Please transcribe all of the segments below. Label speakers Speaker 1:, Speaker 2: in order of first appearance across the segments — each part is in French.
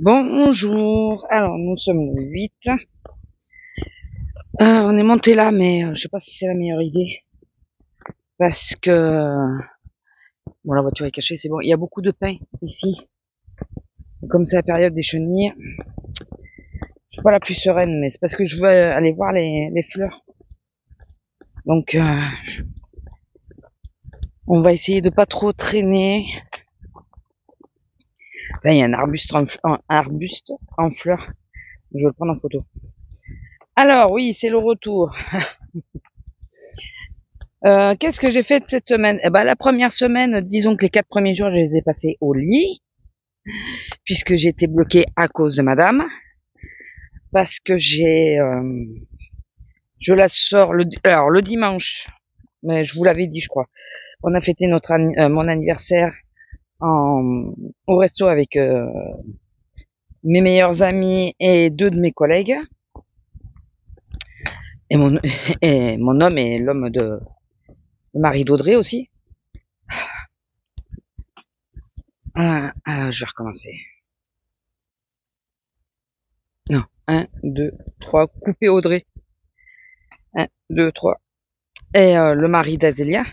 Speaker 1: Bonjour, alors nous sommes le 8. On est monté là, mais je sais pas si c'est la meilleure idée. Parce que bon, la voiture est cachée, c'est bon. Il y a beaucoup de pain ici. Comme c'est la période des chenilles, je suis pas la plus sereine, mais c'est parce que je veux aller voir les fleurs. Donc on va essayer de pas trop traîner. Enfin, il y a un arbuste en fleurs. Je vais le prendre en photo. Alors oui, c'est le retour. Qu'est-ce que j'ai fait de cette semaine? La première semaine, disons que les 4 premiers jours, je les ai passés au lit, puisque j'ai été bloquée à cause de madame, parce que je la sors le dimanche, mais je vous l'avais dit, je crois. On a fêté mon anniversaire au resto avec mes meilleurs amis et 2 de mes collègues, et mon homme et l'homme de Marie d'Audrey aussi. Je vais recommencer. Non, 1, 2, 3, couper Audrey. 1, 2, 3. Et le mari d'Azélia.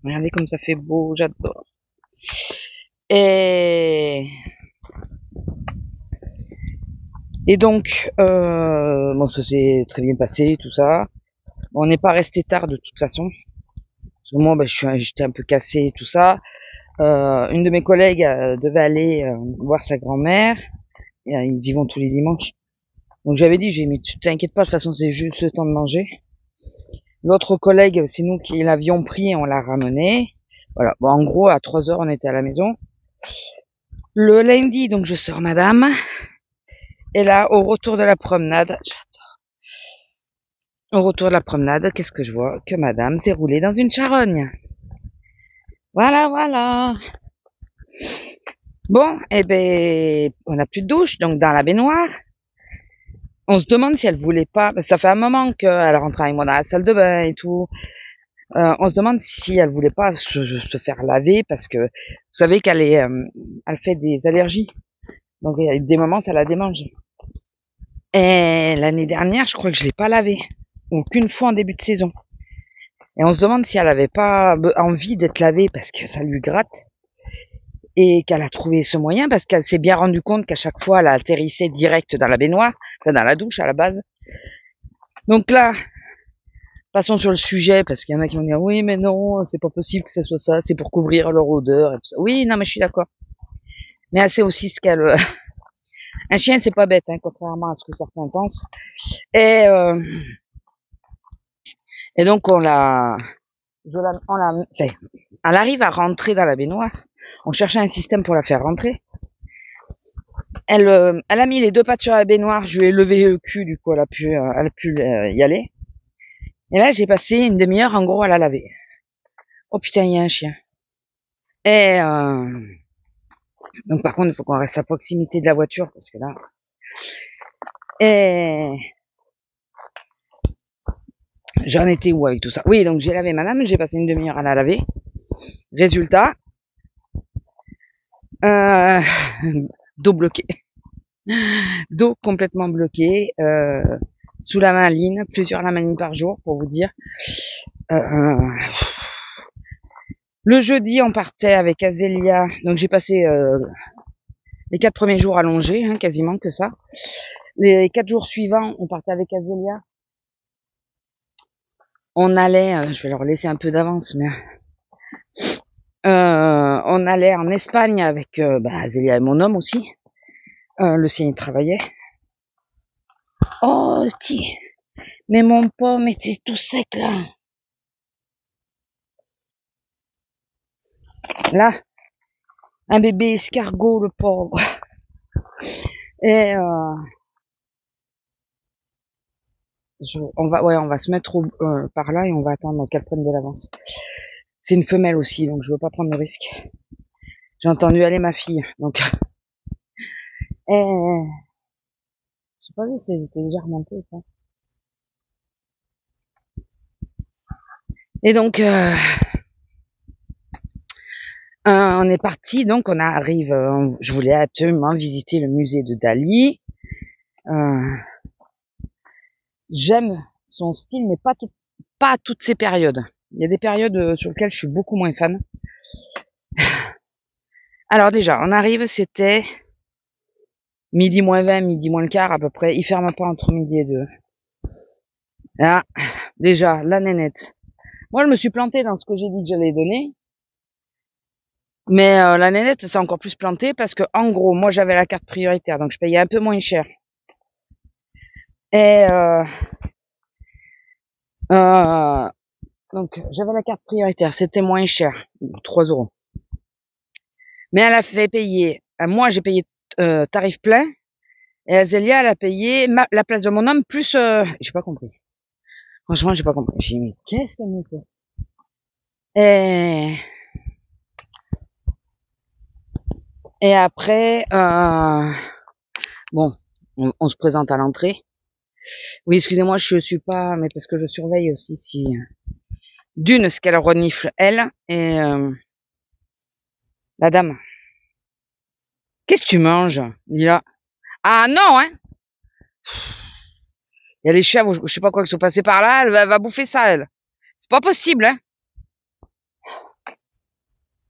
Speaker 1: Regardez comme ça fait beau, j'adore. Et donc, bon, ça s'est très bien passé, tout ça. Bon, on n'est pas resté tard de toute façon. Parce que moi, j'étais un peu cassée, tout ça. Une de mes collègues devait aller voir sa grand-mère. Et, ils y vont tous les dimanches. Donc j'avais dit, j'ai mis, t'inquiète pas, de toute façon c'est juste le temps de manger. L'autre collègue, c'est nous qui l'avions pris et on l'a ramené. Voilà. Bon, en gros, à 3 heures, on était à la maison. Le lundi, donc je sors madame. Et là, au retour de la promenade, qu'est-ce que je vois? Que madame s'est roulée dans une charogne. Voilà, voilà. Bon, on n'a plus de douche, donc dans la baignoire. On se demande si elle voulait pas, parce que ça fait un moment qu'elle rentre avec moi dans la salle de bain et tout. On se demande si elle voulait pas se faire laver, parce que vous savez qu'elle elle fait des allergies. Donc, il y a des moments, ça la démange. Et l'année dernière, je crois que je l'ai pas lavée. Aucune fois en début de saison. Et on se demande si elle avait pas envie d'être lavée parce que ça lui gratte. Et qu'elle a trouvé ce moyen parce qu'elle s'est bien rendue compte qu'à chaque fois, elle atterrissait direct dans la baignoire. Enfin, dans la douche à la base. Donc là, passons sur le sujet parce qu'il y en a qui vont dire oui, mais non, c'est pas possible que ce soit ça. C'est pour couvrir leur odeur et tout ça. Oui, non, mais je suis d'accord. Mais elle sait aussi ce qu'elle... Un chien, c'est pas bête, hein, contrairement à ce que certains pensent. Et, euh, et donc, enfin, elle arrive à rentrer dans la baignoire. On cherchait un système pour la faire rentrer. Elle a mis les 2 pattes sur la baignoire. Je lui ai levé le cul, du coup, elle a pu y aller. Et là, j'ai passé une demi-heure, en gros, à la laver. Oh putain, il y a un chien. Et donc, par contre, il faut qu'on reste à proximité de la voiture parce que là. Et j'en étais où avec tout ça? Oui, donc j'ai lavé madame, j'ai passé une demi-heure à la laver. Résultat, dos bloqué. Dos complètement bloqué, sous la maline, plusieurs lamanines par jour pour vous dire. Le jeudi, on partait avec Azélia, donc j'ai passé les 4 premiers jours allongés, hein, quasiment que ça. Les 4 jours suivants, on partait avec Azélia. On allait, je vais leur laisser un peu d'avance, mais on allait en Espagne avec Azélia et mon homme aussi. Le sien, il travaillait. Oh, mais mon pomme était tout sec là. Là, un bébé escargot, le pauvre. Et on va se mettre par là et on va attendre qu'elle prenne de l'avance. C'est une femelle aussi, donc je veux pas prendre le risque. J'ai entendu aller ma fille, donc. Et je sais pas si elle était déjà remontée ou pas. Et donc, On est parti, donc on arrive, je voulais absolument visiter le musée de Dali. J'aime son style, mais pas à toutes ces périodes. Il y a des périodes sur lesquelles je suis beaucoup moins fan. Alors déjà, on arrive, c'était midi moins 20, midi moins le quart à peu près. Il ferme pas entre midi et 2. Là, déjà, la nénette. Moi, je me suis plantée dans ce que j'ai dit que j'allais donner. Mais la nénette s'est encore plus plantée parce que, en gros, moi, j'avais la carte prioritaire, donc je payais un peu moins cher. Et donc, j'avais la carte prioritaire, c'était moins cher, 3 euros. Mais elle a fait payer, moi, j'ai payé tarif plein, et Azélia, elle a payé la place de mon homme plus... j'ai pas compris. Franchement, j'ai pas compris. J'ai dit, mais qu'est-ce qu'elle me fait? Et après, bon, on se présente à l'entrée. Oui, excusez-moi, je suis pas... Mais parce que je surveille aussi si... D'une, ce qu'elle renifle, elle, et la dame. Qu'est-ce que tu manges, Lila? Ah non, hein? Il y a les chèvres, je sais pas quoi, qui sont passés par là, elle va bouffer ça, elle. C'est pas possible, hein?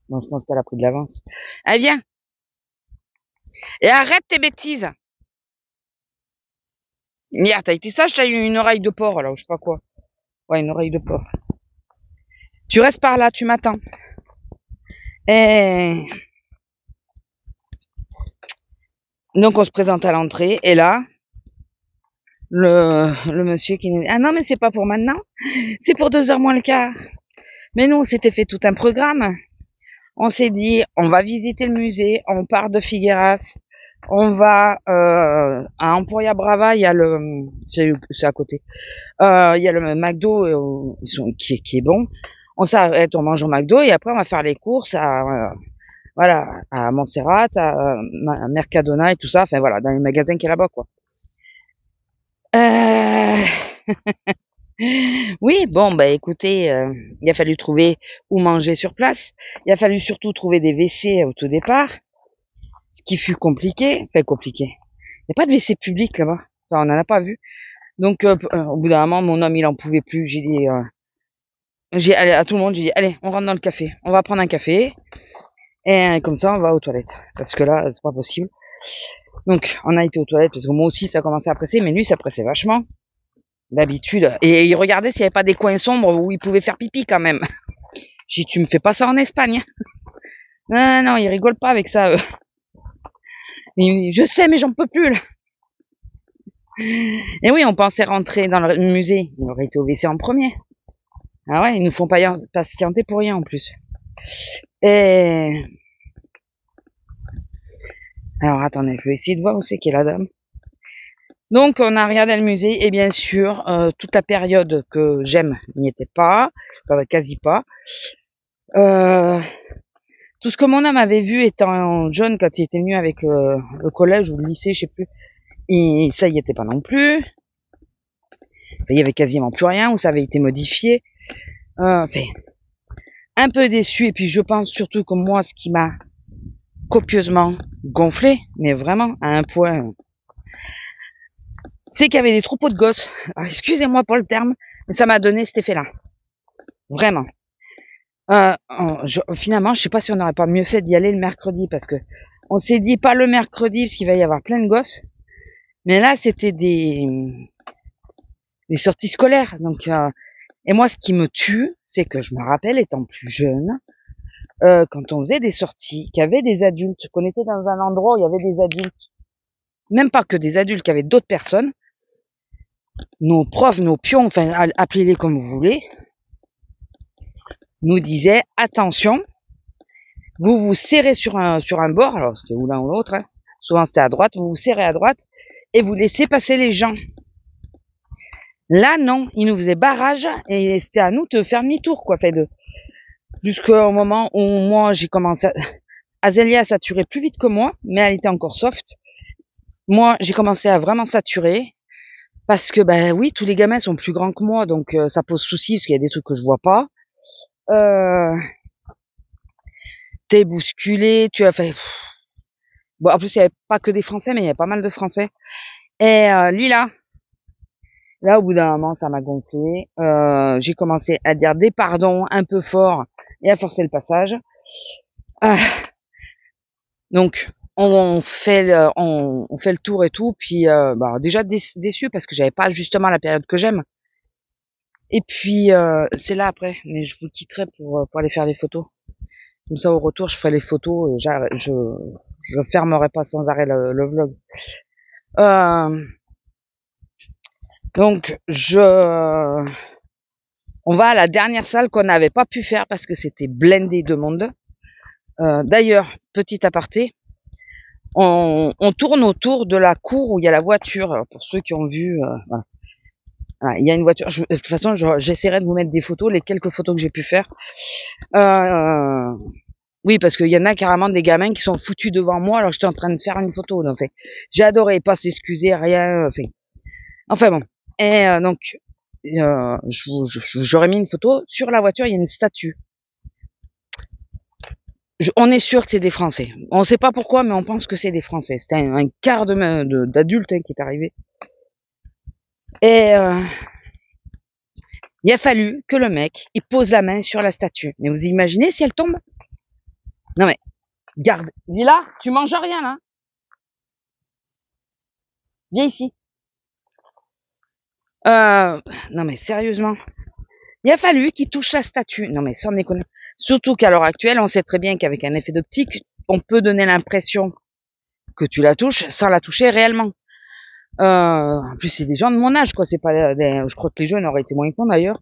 Speaker 1: Bon, je pense qu'elle a pris de l'avance. Allez, viens. Et arrête tes bêtises. Hier, t'as été sage, t'as eu une oreille de porc, là, ou je sais pas quoi. Ouais, une oreille de porc. Tu restes par là, tu m'attends. Et... donc, on se présente à l'entrée, et là, le monsieur qui nous dit, ah non, mais c'est pas pour maintenant, c'est pour 2 heures moins le quart. Mais nous, on s'était fait tout un programme. On s'est dit, on va visiter le musée, on part de Figueras, on va à Emporia Brava, il y a c'est à côté, il y a le McDo qui est bon. On s'arrête, on mange au McDo et après on va faire les courses voilà, à Montserrat, à Mercadona et tout ça, enfin voilà, dans les magasins qui est là-bas quoi. Oui, bon, bah écoutez, il a fallu trouver où manger sur place. Il a fallu surtout trouver des WC au tout départ, ce qui fut compliqué. Enfin, compliqué. Il n'y a pas de WC public là-bas. Enfin, on n'en a pas vu. Donc, au bout d'un moment, mon homme, il en pouvait plus. Allez, à tout le monde, j'ai dit, allez, on rentre dans le café. On va prendre un café. Et comme ça, on va aux toilettes. Parce que là, c'est pas possible. Donc, on a été aux toilettes parce que moi aussi, ça commençait à presser, mais lui, ça pressait vachement. D'habitude. Et il regardait s'il n'y avait pas des coins sombres où il pouvait faire pipi quand même. J'ai dit, tu me fais pas ça en Espagne. Non, non, ils rigolent pas avec ça, eux. Je sais, mais j'en peux plus, là. Et oui, on pensait rentrer dans le musée. Il aurait été au WC en premier. Ah ouais, ils nous font pas patienter pour rien, en plus. Et... alors, attendez, je vais essayer de voir où c'est qu'est la dame. Donc, on a regardé le musée, et bien sûr, toute la période que j'aime n'y était pas, quasi pas. Tout ce que mon homme avait vu étant jeune, quand il était venu avec le collège ou le lycée, je sais plus, et ça y était pas non plus. Enfin, il y avait quasiment plus rien, ou ça avait été modifié. Enfin, un peu déçu, et puis je pense surtout que moi, ce qui m'a copieusement gonflé, mais vraiment à un point, c'est qu'il y avait des troupeaux de gosses. Alors, excusez-moi pour le terme, mais ça m'a donné cet effet-là. Vraiment. Finalement, je sais pas si on n'aurait pas mieux fait d'y aller le mercredi, parce que on s'est dit pas le mercredi, parce qu'il va y avoir plein de gosses. Mais là, c'était des sorties scolaires. Donc, et moi, ce qui me tue, c'est que je me rappelle, étant plus jeune, quand on faisait des sorties, qu'il y avait des adultes, qu'on était dans un endroit où il y avait des adultes, même pas que des adultes, qu'il y avait d'autres personnes, nos profs, nos pions, enfin, appelez-les comme vous voulez, nous disaient, attention, vous vous serrez sur un bord, alors c'était ou l'un ou l'autre, hein. Souvent c'était à droite, vous vous serrez à droite, et vous laissez passer les gens. Là, non, ils nous faisaient barrage, et c'était à nous de faire demi-tour, quoi, jusqu'au moment où moi, j'ai commencé Azélia a saturé plus vite que moi, mais elle était encore soft. Moi, j'ai commencé à vraiment saturer, parce que, ben oui, tous les gamins sont plus grands que moi, donc ça pose souci, parce qu'il y a des trucs que je vois pas. t'es bousculé, tu as fait... Bon, en plus, il n'y avait pas que des Français, mais il y avait pas mal de Français. Et Lila, là, au bout d'un moment, ça m'a gonflé. J'ai commencé à dire des pardons un peu fort et à forcer le passage. Ah. Donc, on fait le tour et tout. Puis, déjà déçu parce que j'avais pas justement la période que j'aime. Et puis, c'est là après. Mais je vous quitterai pour aller faire les photos. Comme ça, au retour, je ferai les photos. Je fermerai pas sans arrêt le vlog. Donc, on va à la dernière salle qu'on n'avait pas pu faire parce que c'était blindé de monde. D'ailleurs, petit aparté, on tourne autour de la cour où il y a la voiture. Alors, pour ceux qui ont vu, voilà. Voilà, il y a une voiture. De toute façon, j'essaierai de vous mettre des photos, les quelques photos que j'ai pu faire. Oui, parce qu'il y en a carrément des gamins qui sont foutus devant moi alors que j'étais en train de faire une photo. Donc, j'ai adoré, pas s'excuser, rien. Enfin bon. Et donc, j'aurais mis une photo. Sur la voiture, il y a une statue. On est sûr que c'est des Français. On sait pas pourquoi, mais on pense que c'est des Français. C'était un quart d'adultes qui est arrivé. Et il a fallu que le mec il pose la main sur la statue. Mais vous imaginez si elle tombe? Non mais, garde. Lila, tu manges rien là? Viens ici. Non mais sérieusement. Il a fallu qu'il touche la statue. Non mais sans déconner. Surtout qu'à l'heure actuelle, on sait très bien qu'avec un effet d'optique, on peut donner l'impression que tu la touches sans la toucher réellement. En plus, c'est des gens de mon âge, quoi. C'est pas je crois que les jeunes auraient été moins cons d'ailleurs.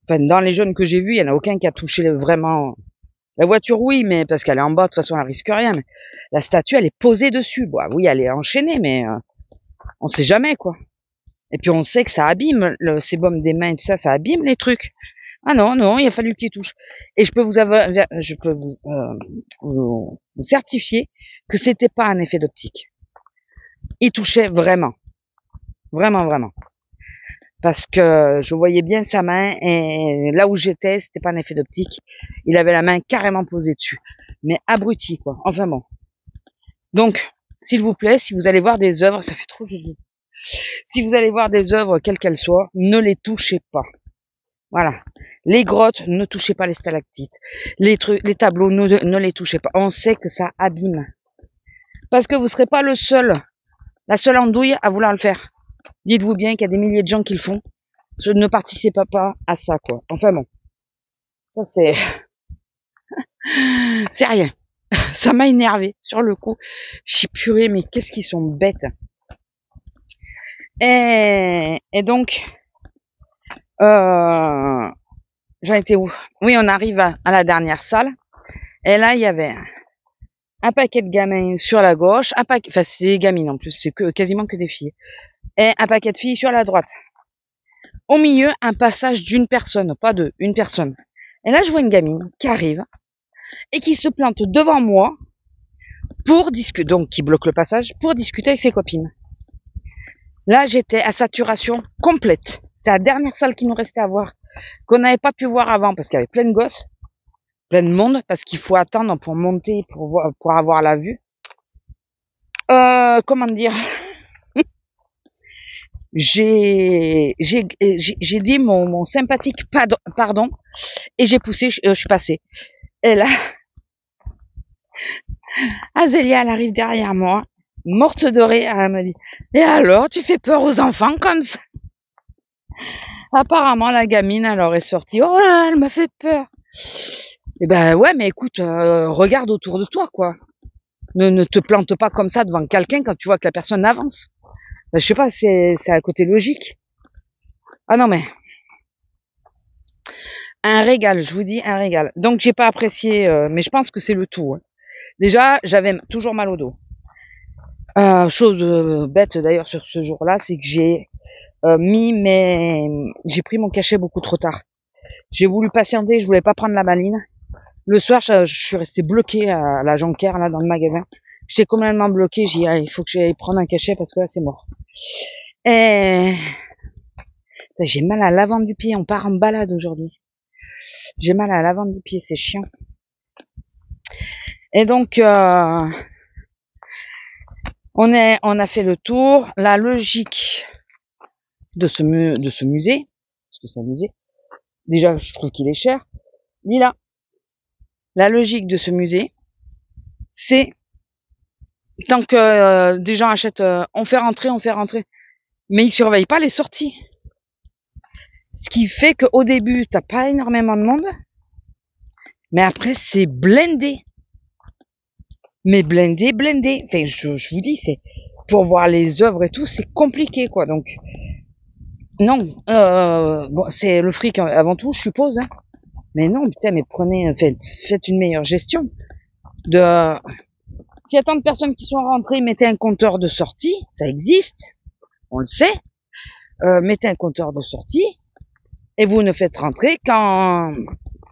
Speaker 1: Enfin, dans les jeunes que j'ai vus, il y en a aucun qui a touché vraiment. La voiture, oui, mais parce qu'elle est en bas, de toute façon, elle risque rien. Mais la statue, elle est posée dessus. Bon, oui, elle est enchaînée, mais on sait jamais, quoi. Et puis on sait que ça abîme le sébum des mains et tout ça, ça abîme les trucs. Ah non, non, il a fallu qu'il touche. Et je peux vous certifier que c'était pas un effet d'optique. Il touchait vraiment. Vraiment, vraiment. Parce que je voyais bien sa main et là où j'étais, c'était pas un effet d'optique. Il avait la main carrément posée dessus. Mais abruti, quoi. Enfin bon. Donc, s'il vous plaît, si vous allez voir des œuvres, ça fait trop joli. Si vous allez voir des œuvres, quelles qu'elles soient, ne les touchez pas. Voilà. Les grottes, ne touchez pas les stalactites. Les tableaux, ne les touchez pas. On sait que ça abîme. Parce que vous serez pas le seul, la seule andouille à vouloir le faire. Dites-vous bien qu'il y a des milliers de gens qui le font. Je ne participe pas à ça, quoi. Enfin bon. Ça, c'est rien. Ça m'a énervé sur le coup. J'ai purée, mais qu'est-ce qu'ils sont bêtes. Et donc, j'en étais où? Oui, on arrive à la dernière salle. Et là, il y avait un paquet de gamins sur la gauche, enfin, c'est des gamines en plus, c'est quasiment que des filles. Et un paquet de filles sur la droite. Au milieu, un passage d'une personne, pas deux, une personne. Et là, je vois une gamine qui arrive et qui se plante devant moi pour discuter, donc qui bloque le passage, pour discuter avec ses copines. Là, j'étais à saturation complète. C'était la dernière salle qui nous restait à voir, qu'on n'avait pas pu voir avant parce qu'il y avait plein de gosses, plein de monde, parce qu'il faut attendre pour monter, pour avoir la vue. Comment dire? J'ai dit mon sympathique pardon et j'ai poussé, je suis passée. Et là, Azélia, elle arrive derrière moi, morte de rire, elle me dit « Et alors, tu fais peur aux enfants comme ça ?» Apparemment, la gamine, elle aurait sorti « Oh là, elle m'a fait peur !» Eh ben ouais, mais écoute, regarde autour de toi, quoi. Ne te plante pas comme ça devant quelqu'un quand tu vois que la personne avance. Ben, je sais pas, c'est à côté logique. Ah non, mais... Un régal, je vous dis, un régal. Donc, j'ai pas apprécié, mais je pense que c'est le tout. Hein. Déjà, j'avais toujours mal au dos. Chose bête d'ailleurs sur ce jour-là, c'est que j'ai j'ai pris mon cachet beaucoup trop tard. J'ai voulu patienter, je voulais pas prendre la maline. Le soir, je suis restée bloquée à la Jonquière, là, dans le magasin. J'étais complètement bloquée, j'ai dit, ah, il faut que j'aille prendre un cachet parce que là, c'est mort. Et... j'ai mal à l'avant du pied, on part en balade aujourd'hui. J'ai mal à l'avant du pied, c'est chiant. Et donc, on a fait le tour. La logique de ce musée, parce que c'est un musée, déjà, je trouve qu'il est cher. Lila, la logique de ce musée, c'est tant que des gens achètent, on fait rentrer. Mais ils surveillent pas les sorties. Ce qui fait qu'au début, t'as pas énormément de monde, mais après, c'est blindé. Mais blindé. Enfin, je vous dis, c'est pour voir les œuvres et tout, c'est compliqué, quoi. Donc, non, bon, c'est le fric avant tout, je suppose. Hein. Mais non, putain, mais faites une meilleure gestion. S'il y a tant de personnes qui sont rentrées, mettez un compteur de sortie, ça existe, on le sait. Mettez un compteur de sortie et vous ne faites rentrer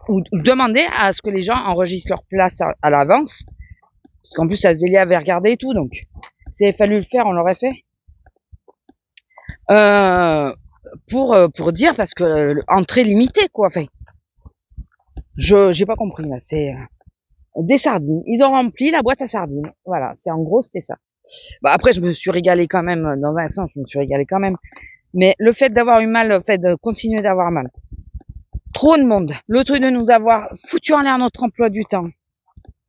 Speaker 1: ou demandez à ce que les gens enregistrent leur place à l'avance. Parce qu'en plus, Azélia avait regardé et tout, donc s'il avait fallu le faire, on l'aurait fait. Pour dire, parce que entrée limitée, quoi. Enfin, j'ai pas compris, là. C'est des sardines. Ils ont rempli la boîte à sardines. Voilà, en gros, c'était ça. Bah, après, je me suis régalée quand même, dans un sens, je me suis régalée quand même. Mais le fait d'avoir eu mal, le fait de continuer d'avoir mal. Trop de monde. Le truc de nous avoir foutu en l'air notre emploi du temps.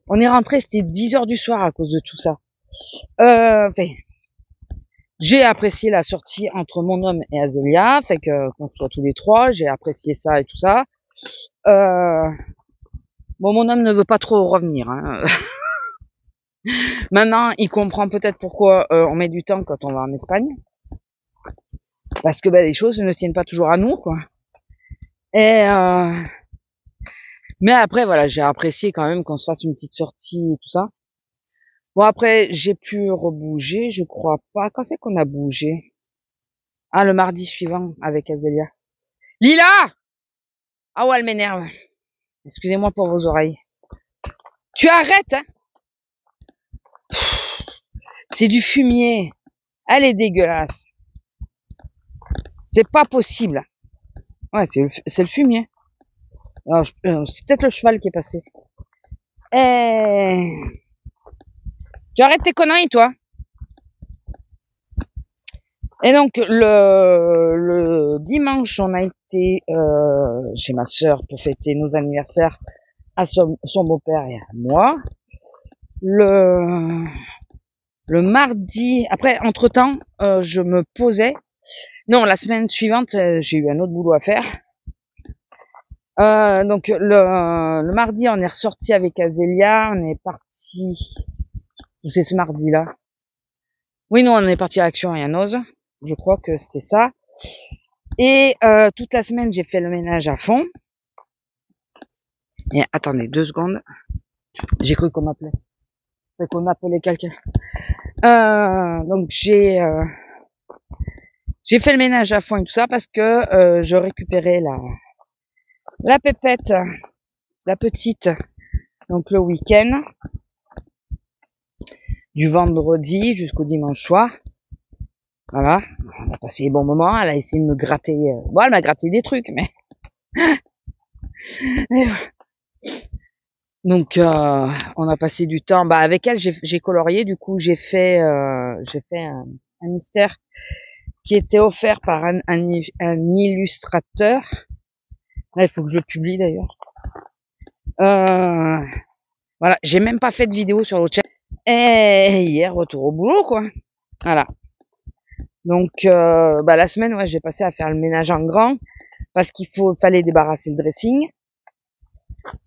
Speaker 1: On est rentré, c'était 10h du soir à cause de tout ça. Enfin, j'ai apprécié la sortie entre mon homme et Azélia, fait que qu'on soit tous les trois, j'ai apprécié ça et tout ça. Bon, mon homme ne veut pas trop revenir. Hein. Maintenant, il comprend peut-être pourquoi on met du temps quand on va en Espagne, parce que les choses ne tiennent pas toujours à nous, quoi. Et mais après, voilà, j'ai apprécié quand même qu'on se fasse une petite sortie et tout ça. Bon, après, j'ai pu rebouger, je crois pas. Quand c'est qu'on a bougé? Ah, le mardi suivant avec Azélia. Lila! Ah ouais, elle m'énerve. Excusez-moi pour vos oreilles. Tu arrêtes, hein? C'est du fumier. Elle est dégueulasse. C'est pas possible. Ouais, c'est le fumier. C'est peut-être le cheval qui est passé. Tu arrêtes tes conneries, toi. Et donc, le dimanche, on a été chez ma sœur pour fêter nos anniversaires à son beau-père et à moi. Le mardi, après, entre-temps, je me posais. Non, la semaine suivante, j'ai eu un autre boulot à faire. Donc le mardi, on est ressorti avec Azélia, on est parti. Ou c'est ce mardi-là? Oui, non, on est parti à Action et à Noz. Je crois que c'était ça. Et toute la semaine, j'ai fait le ménage à fond. Et attendez 2 secondes. J'ai cru qu'on m'appelait. Qu'on appelait quelqu'un. Donc j'ai fait le ménage à fond et tout ça parce que je récupérais la pépette, la petite, donc le week-end, du vendredi jusqu'au dimanche soir. Voilà, on a passé des bons moments, elle a essayé de me gratter, bon, elle m'a gratté des trucs, mais... Donc, on a passé du temps, avec elle, j'ai colorié, du coup, j'ai fait un mystère qui était offert par un illustrateur. Là, il faut que je le publie, d'ailleurs. Voilà, j'ai même pas fait de vidéo sur le chat. Et hier, retour au boulot, quoi. Voilà. Donc, la semaine, ouais, j'ai passé à faire le ménage en grand parce fallait débarrasser le dressing.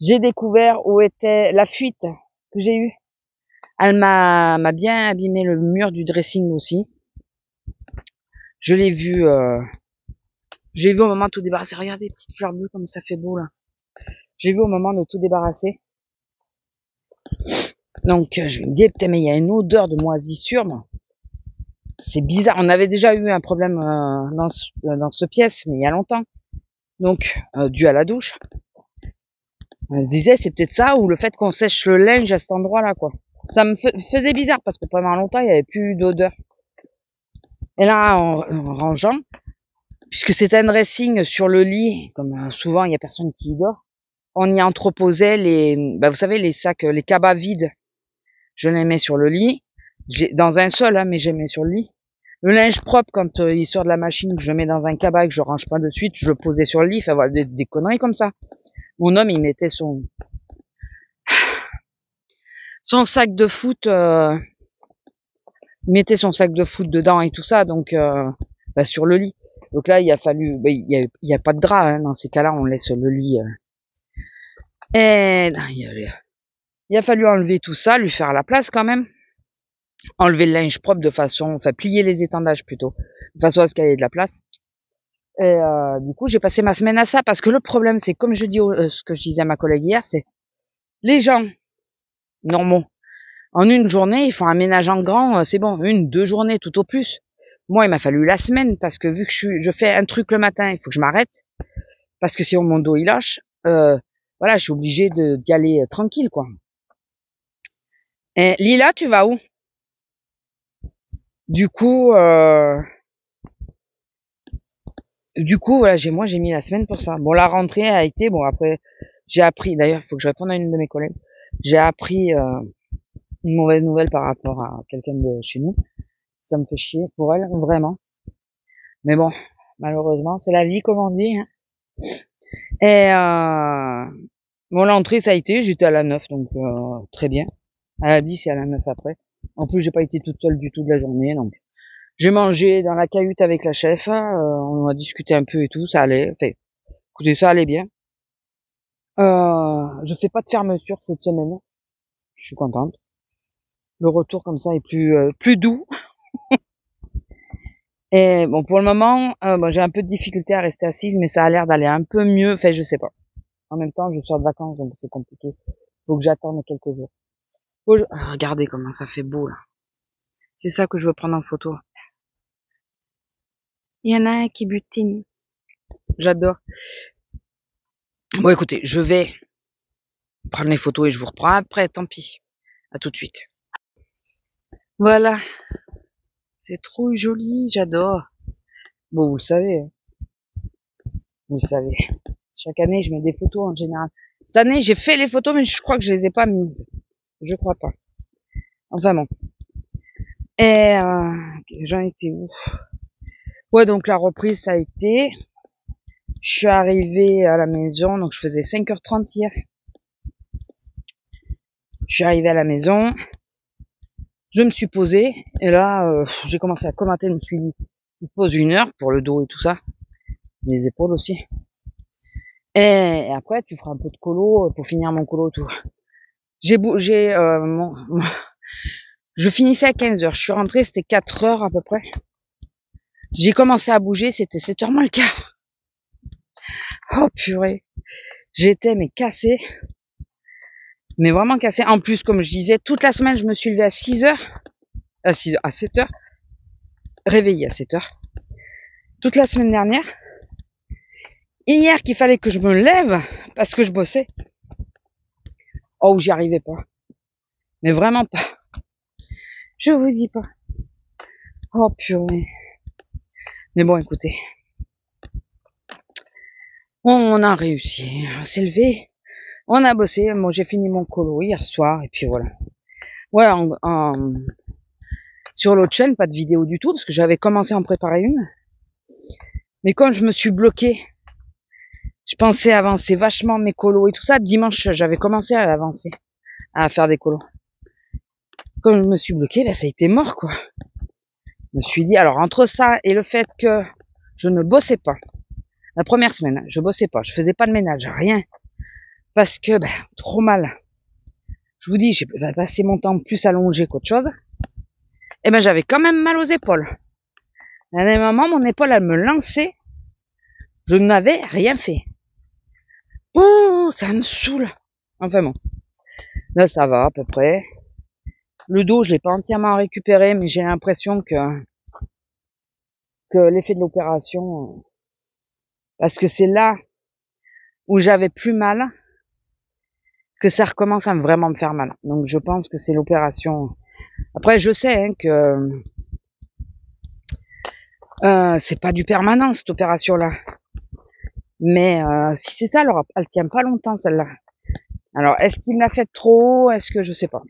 Speaker 1: J'ai découvert où était la fuite que j'ai eue. Elle m'a bien abîmé le mur du dressing aussi. Je l'ai vu, j'ai vu au moment de tout débarrasser. Regardez, petites fleurs bleues comme ça fait beau là. J'ai vu au moment de tout débarrasser. Donc je me dis putain mais il y a une odeur de moisissure. C'est bizarre. On avait déjà eu un problème dans ce pièce, mais il y a longtemps. Donc dû à la douche. On se disait c'est peut-être ça ou le fait qu'on sèche le linge à cet endroit-là quoi. Ça me faisait bizarre parce que pendant longtemps il y avait plus d'odeur. Et là en rangeant, puisque c'est un dressing sur le lit, comme souvent il y a personne qui y dort. on y entreposait vous savez, les sacs, les cabas vides. Je les mets sur le lit. Dans un seul, hein, mais je les mets sur le lit. Le linge propre, quand il sort de la machine, que je mets dans un cabas et que je range pas de suite, je le posais sur le lit. Enfin, voilà, des conneries comme ça. Mon homme, il mettait son sac de foot, il mettait son sac de foot dedans et tout ça, donc sur le lit. Donc là, il a fallu, il y a pas de drap, hein, dans ces cas-là, on laisse le lit. Et il a fallu enlever tout ça, lui faire la place quand même. Enlever le linge propre plier les étendages plutôt, de façon à ce qu'il y ait de la place. Et du coup, j'ai passé ma semaine à ça, parce que le problème, c'est comme je dis, ce que je disais à ma collègue hier, c'est les gens normaux. En une journée, ils font un ménage en grand, c'est bon, 2 journées tout au plus. Moi, il m'a fallu la semaine, parce que vu que je fais un truc le matin, il faut que je m'arrête, parce que sinon mon dos il lâche. Voilà, je suis obligée d'y aller tranquille, quoi. Et Lila, tu vas où? Du coup, voilà, j'ai mis la semaine pour ça. Bon, la rentrée a été, bon, après, j'ai appris, d'ailleurs, il faut que je réponde à une de mes collègues. J'ai appris une mauvaise nouvelle par rapport à quelqu'un de chez nous. Ça me fait chier pour elle, vraiment. Mais bon, malheureusement, c'est la vie, comme on dit, hein. Et bon, l'entrée, ça a été, j'étais à la 9, donc très bien. À la 10 et à la 9 après. En plus, j'ai pas été toute seule du tout de la journée, donc j'ai mangé dans la cahute avec la chef, on a discuté un peu et tout, ça allait. Enfin, écoutez, ça allait bien. Je fais pas de fermeture cette semaine. Je suis contente. Le retour comme ça est plus doux. Et bon, pour le moment, j'ai un peu de difficulté à rester assise, mais ça a l'air d'aller un peu mieux. Enfin, je sais pas. En même temps, je sors de vacances, donc c'est compliqué. Faut que j'attende quelques jours. Regardez comment ça fait beau, là. C'est ça que je veux prendre en photo. Il y en a un qui butine. J'adore. Bon, écoutez, je vais prendre les photos et je vous reprends après, tant pis. À tout de suite. Voilà. C'est trop joli, j'adore. Bon, vous le savez. Vous le savez. Chaque année, je mets des photos en général. Cette année, j'ai fait les photos, mais je crois que je les ai pas mises. Je crois pas. Enfin bon. Et j'en étais où? Ouais, donc la reprise, ça a été. Je suis arrivée à la maison, donc je faisais 5h30 hier. Je suis arrivée à la maison. Je me suis posée. Et là, j'ai commencé à commenter. Je me suis dit, tu te poses 1 heure pour le dos et tout ça. Les épaules aussi. Et après, tu feras un peu de colo pour finir mon colo, tout. Je finissais à 15h. Je suis rentrée, c'était 4h à peu près. J'ai commencé à bouger, c'était 7h moins le quart. Oh purée. J'étais mais cassée. Mais vraiment cassée. En plus, comme je disais, toute la semaine, je me suis levée à 6h. À 7h. Réveillée à 7h. Toute la semaine dernière. Hier, qu'il fallait que je me lève parce que je bossais. Oh, j'y arrivais pas. Mais vraiment pas. Je vous dis pas. Oh purée. Mais bon, écoutez. On a réussi. On s'est levé. On a bossé. Bon, j'ai fini mon colo hier soir. Et puis voilà. Ouais, sur l'autre chaîne, pas de vidéo du tout, parce que j'avais commencé à en préparer une. Mais comme je me suis bloquée, je pensais avancer vachement mes colos et tout ça. Dimanche, j'avais commencé à avancer, à faire des colos. Comme je me suis bloquée, ça a été mort, quoi. Je me suis dit, alors entre ça et le fait que je ne bossais pas, la première semaine, je bossais pas, je faisais pas de ménage, rien. Parce que, trop mal. Je vous dis, j'ai passé mon temps plus allongé qu'autre chose. Et j'avais quand même mal aux épaules. À un moment, mon épaule, elle me lançait. Je n'avais rien fait. Ouh, ça me saoule. Enfin bon. Là, ça va, à peu près. Le dos, je l'ai pas entièrement récupéré, mais j'ai l'impression que l'effet de l'opération, parce que c'est là où j'avais plus mal, que ça recommence à vraiment me faire mal. Donc, je pense que c'est l'opération. Après, je sais, que c'est pas du permanent, cette opération-là. Mais si c'est ça, alors elle tient pas longtemps celle-là. Alors est-ce qu'il me l'a fait trop haut? Est-ce que je sais pas.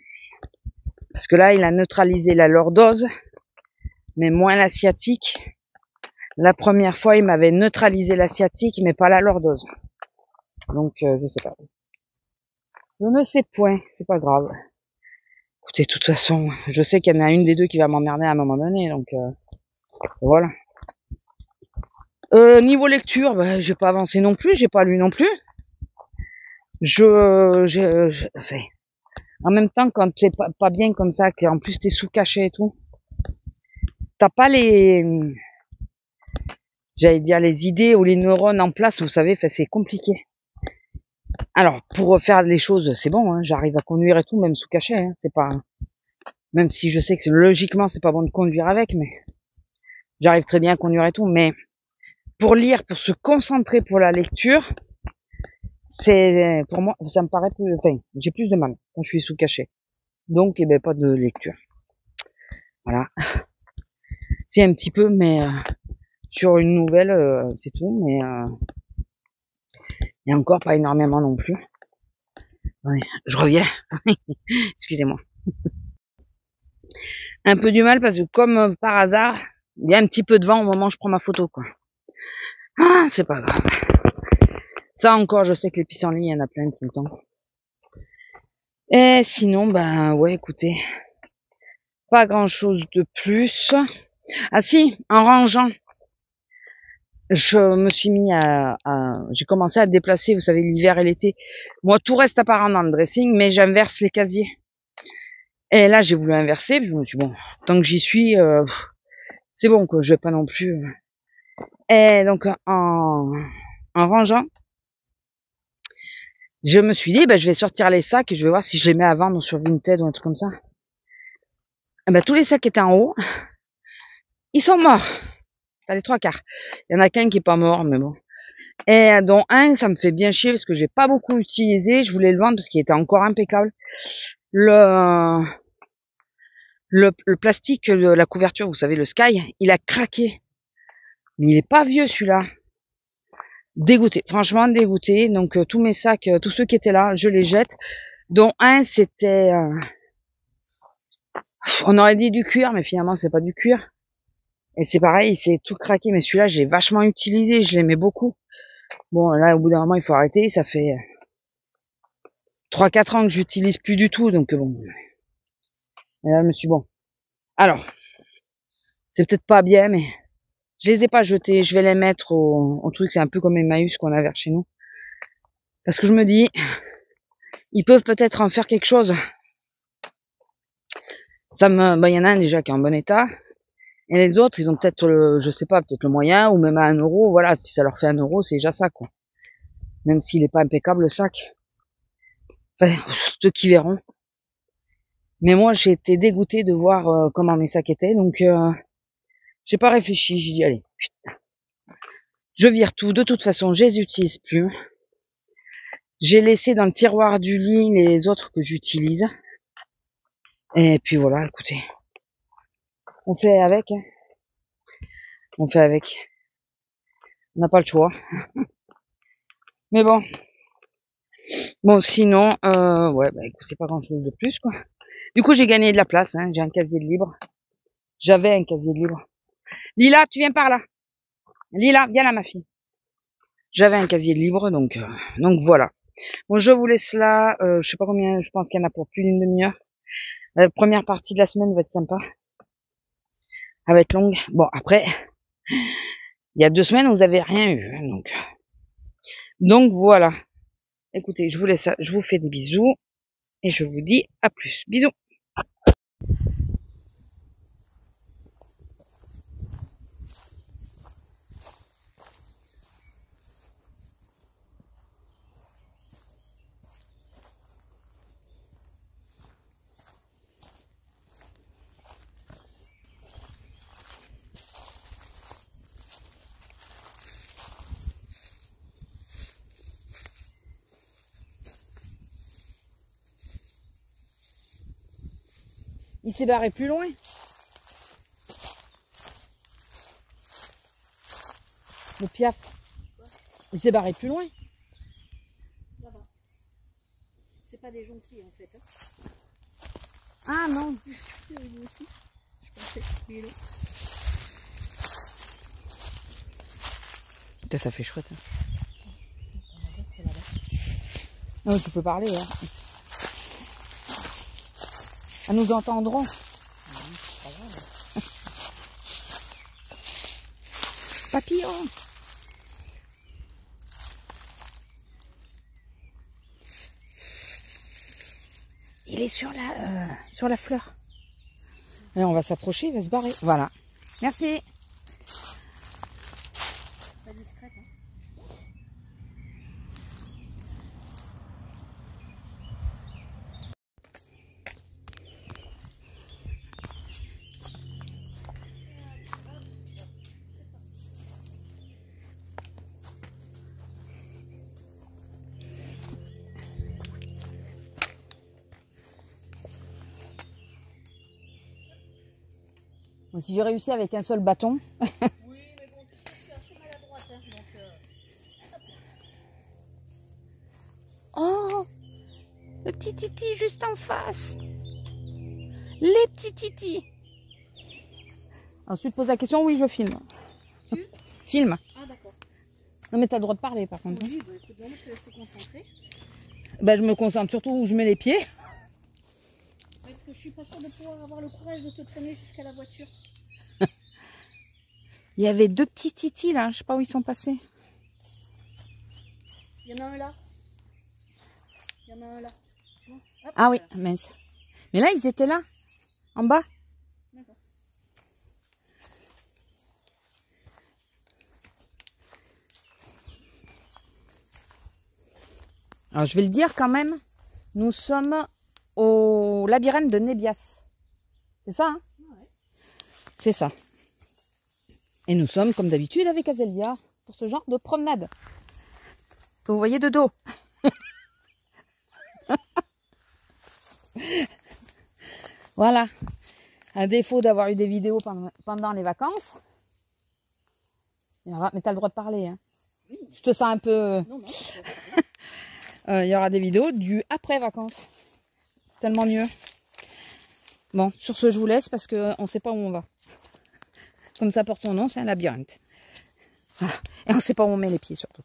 Speaker 1: Parce que là, il a neutralisé la lordose, mais moins la sciatique. La première fois, il m'avait neutralisé la sciatique, mais pas la lordose. Donc je sais pas. Je ne sais point, c'est pas grave. Écoutez, de toute façon, je sais qu'il y en a une des deux qui va m'emmerder à un moment donné, donc voilà. Niveau lecture, bah, j'ai pas avancé non plus, j'ai pas lu non plus. Enfin, en même temps, quand t'es pas bien comme ça, que en plus t'es sous cachet et tout, t'as pas j'allais dire les idées ou les neurones en place, vous savez, c'est compliqué. Alors, pour faire les choses, c'est bon, hein, j'arrive à conduire et tout, même sous cachet, hein, c'est pas, même si je sais que logiquement c'est pas bon de conduire avec, mais j'arrive très bien à conduire et tout, mais pour lire, pour se concentrer pour la lecture, c'est, pour moi, ça me paraît plus, enfin, j'ai plus de mal quand je suis sous cachet. Donc, eh ben, pas de lecture. Voilà. Si, un petit peu, mais, sur une nouvelle, c'est tout, mais, et encore pas énormément non plus. Ouais, je reviens. Excusez-moi. Un peu du mal parce que comme par hasard, il y a un petit peu de vent au moment où je prends ma photo, quoi. Ah, c'est pas grave. Ça encore, je sais que les pissenlits, il y en a plein tout le temps. Et sinon, ben ouais, écoutez, pas grand chose de plus. Ah si, en rangeant, je me suis mis j'ai commencé à déplacer, vous savez, l'hiver et l'été. Moi, tout reste apparent dans le dressing, mais j'inverse les casiers. Et là, j'ai voulu inverser, puis je me suis dit, bon, tant que j'y suis, c'est bon, quoi, je vais pas non plus. Et donc, en rangeant, je me suis dit, ben, je vais sortir les sacs et je vais voir si je les mets à vendre sur Vinted ou un truc comme ça. Et ben, tous les sacs qui étaient en haut, ils sont morts. T'as les 3/4. Il y en a qu'un qui est pas mort, mais bon. Et dont un, ça me fait bien chier parce que j'ai pas beaucoup utilisé. Je voulais le vendre parce qu'il était encore impeccable. Le plastique, la couverture, vous savez, le Sky, il a craqué. Mais il est pas vieux celui-là. Dégoûté, franchement dégoûté. Donc tous mes sacs, tous ceux qui étaient là, je les jette. Dont un, c'était, on aurait dit du cuir, mais finalement c'est pas du cuir. Et c'est pareil, c'est tout craqué. Mais celui-là, j'ai vachement utilisé, je l'aimais beaucoup. Bon, là, au bout d'un moment, il faut arrêter. Ça fait 3-4 ans que j'utilise plus du tout, donc bon. Et là, je me suis dit, bon. Alors, c'est peut-être pas bien, mais je les ai pas jetés. Je vais les mettre au truc. C'est un peu comme Emmaüs qu'on a vers chez nous. Parce que je me dis, ils peuvent peut-être en faire quelque chose. Il y en a un déjà qui est en bon état. Et les autres, ils ont peut-être, je sais pas, peut-être le moyen, ou même à 1€. Voilà, si ça leur fait 1€, c'est déjà ça, quoi. Même s'il est pas impeccable, le sac. Enfin, ceux qui verront. Mais moi, j'ai été dégoûtée de voir comment mes sacs étaient, donc j'ai pas réfléchi. J'ai dit, allez, putain. Je vire tout. De toute façon, je les utilise plus. J'ai laissé dans le tiroir du lit les autres que j'utilise. Et puis voilà, écoutez. On fait avec, hein. On fait avec. On n'a pas le choix. Mais bon. Bon, sinon, ouais, bah écoute, c'est pas grand chose de plus, quoi. Du coup, j'ai gagné de la place, hein. J'ai un casier de libre. J'avais un casier de libre. Lila, tu viens par là. Lila, viens là, ma fille. J'avais un casier de libre, donc voilà. Bon, je vous laisse là. Je sais pas combien, je pense qu'il y en a pour plus d'une demi-heure. La première partie de la semaine va être sympa. Elle va être longue. Bon, après, il y a 2 semaines, vous avez rien eu, hein, donc voilà. Écoutez, je vous laisse, je vous fais des bisous et je vous dis à plus. Bisous. Il s'est barré plus loin. Le Piaf. Il s'est barré plus loin.
Speaker 2: Ça va. C'est pas des jonquilles en fait. Hein.
Speaker 1: Ah non.
Speaker 2: Vous aussi. Je pensais. Il est là.
Speaker 1: Putain, ça fait chouette. Hein. Non, tu peux parler. Hein. Elles nous entendront. Papillon. Il est sur la fleur. Et on va s'approcher, il va se barrer. Voilà. Merci.
Speaker 2: Pas discrète. Hein.
Speaker 1: Bon, si j'ai réussi avec un seul bâton.
Speaker 2: Oui, mais bon, tu sais, je suis assez maladroite. Hein, donc,
Speaker 1: Oh, le petit titi juste en face. Les petits titis. Ensuite, pose la question. Oui, je filme.
Speaker 2: Tu
Speaker 1: Filme.
Speaker 2: Ah, d'accord.
Speaker 1: Non, mais t'as le droit de parler, par contre.
Speaker 2: Oui, bah écoute, non, mais je te laisse te concentrer.
Speaker 1: Bah, je me concentre surtout où je mets les pieds.
Speaker 2: Parce que je suis pas sûre de pouvoir avoir le courage de te traîner jusqu'à la voiture.
Speaker 1: Il y avait deux petits titis là, je sais pas où ils sont passés.
Speaker 2: Il y en a un là. Il y en a un là. Hop,
Speaker 1: Ah oui,
Speaker 2: voilà.
Speaker 1: mince. Mais là, ils étaient là, en bas.
Speaker 2: D'accord.
Speaker 1: Alors, je vais le dire quand même. Nous sommes au labyrinthe de Nébias. C'est ça, hein?
Speaker 2: Ouais.
Speaker 1: C'est ça. Et nous sommes, comme d'habitude, avec Azélia pour ce genre de promenade. Que vous voyez de dos. Voilà. À défaut d'avoir eu des vidéos pendant les vacances. Mais t'as le droit de parler. Hein.
Speaker 2: Oui.
Speaker 1: Je te sens un peu...
Speaker 2: Non, non.
Speaker 1: Il y aura des vidéos du après vacances. Tellement mieux. Bon, sur ce, je vous laisse parce qu'on ne sait pas où on va. Comme ça porte son nom, c'est un labyrinthe. Voilà. Et on ne sait pas où on met les pieds surtout.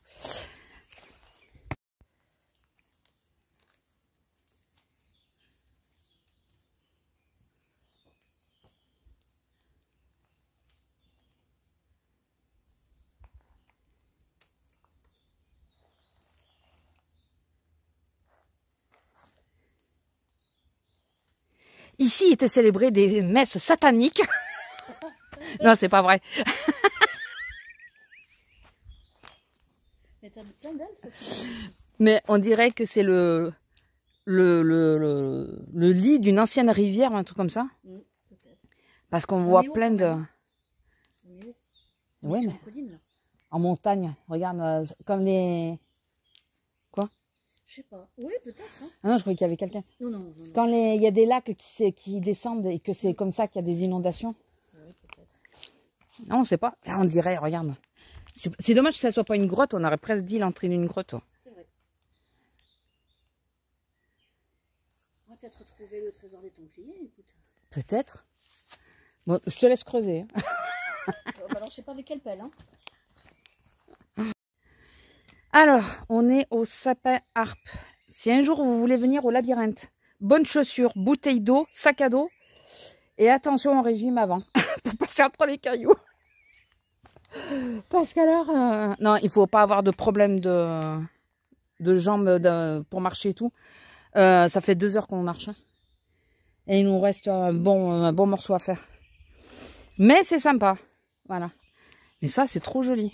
Speaker 1: Ici étaient célébrées des messes sataniques. Non, c'est pas vrai.
Speaker 2: Mais t'as plein d'elfes.
Speaker 1: Mais on dirait que c'est le lit d'une ancienne rivière, un truc comme ça.
Speaker 2: Peut-être.
Speaker 1: Parce qu'on
Speaker 2: On
Speaker 1: voit
Speaker 2: est où,
Speaker 1: plein
Speaker 2: quand
Speaker 1: de...
Speaker 2: même On est où? On
Speaker 1: Ouais,
Speaker 2: est sur
Speaker 1: mais
Speaker 2: une colline, là.
Speaker 1: en montagne. Regarde, comme les... Quoi?
Speaker 2: Je sais pas. Oui, peut-être. Hein.
Speaker 1: Ah non, je croyais qu'il y avait quelqu'un.
Speaker 2: Non, non, non. non.
Speaker 1: Quand il y a des lacs qui descendent et que c'est comme ça qu'il y a des inondations.
Speaker 2: Oui, peut-être.
Speaker 1: Non, on sait pas. Là, on dirait, regarde. C'est dommage que ça soit pas une grotte. On aurait presque dit l'entrée d'une grotte. Oh.
Speaker 2: C'est vrai. On va peut-être retrouver le trésor des Templiers, écoute.
Speaker 1: Peut-être. Bon, je te laisse creuser.
Speaker 2: Bah alors, je sais pas avec quelle pelle, hein.
Speaker 1: Alors, on est au sapin harpe. Si un jour vous voulez venir au labyrinthe, bonnes chaussures, bouteille d'eau, sac à dos et attention au régime avant pour passer entre les cailloux. Parce qu'alors, non, il faut pas avoir de problème de jambes pour marcher et tout. Ça fait 2 heures qu'on marche. Hein. Et il nous reste un bon morceau à faire. Mais c'est sympa. Voilà. Mais ça, c'est trop joli.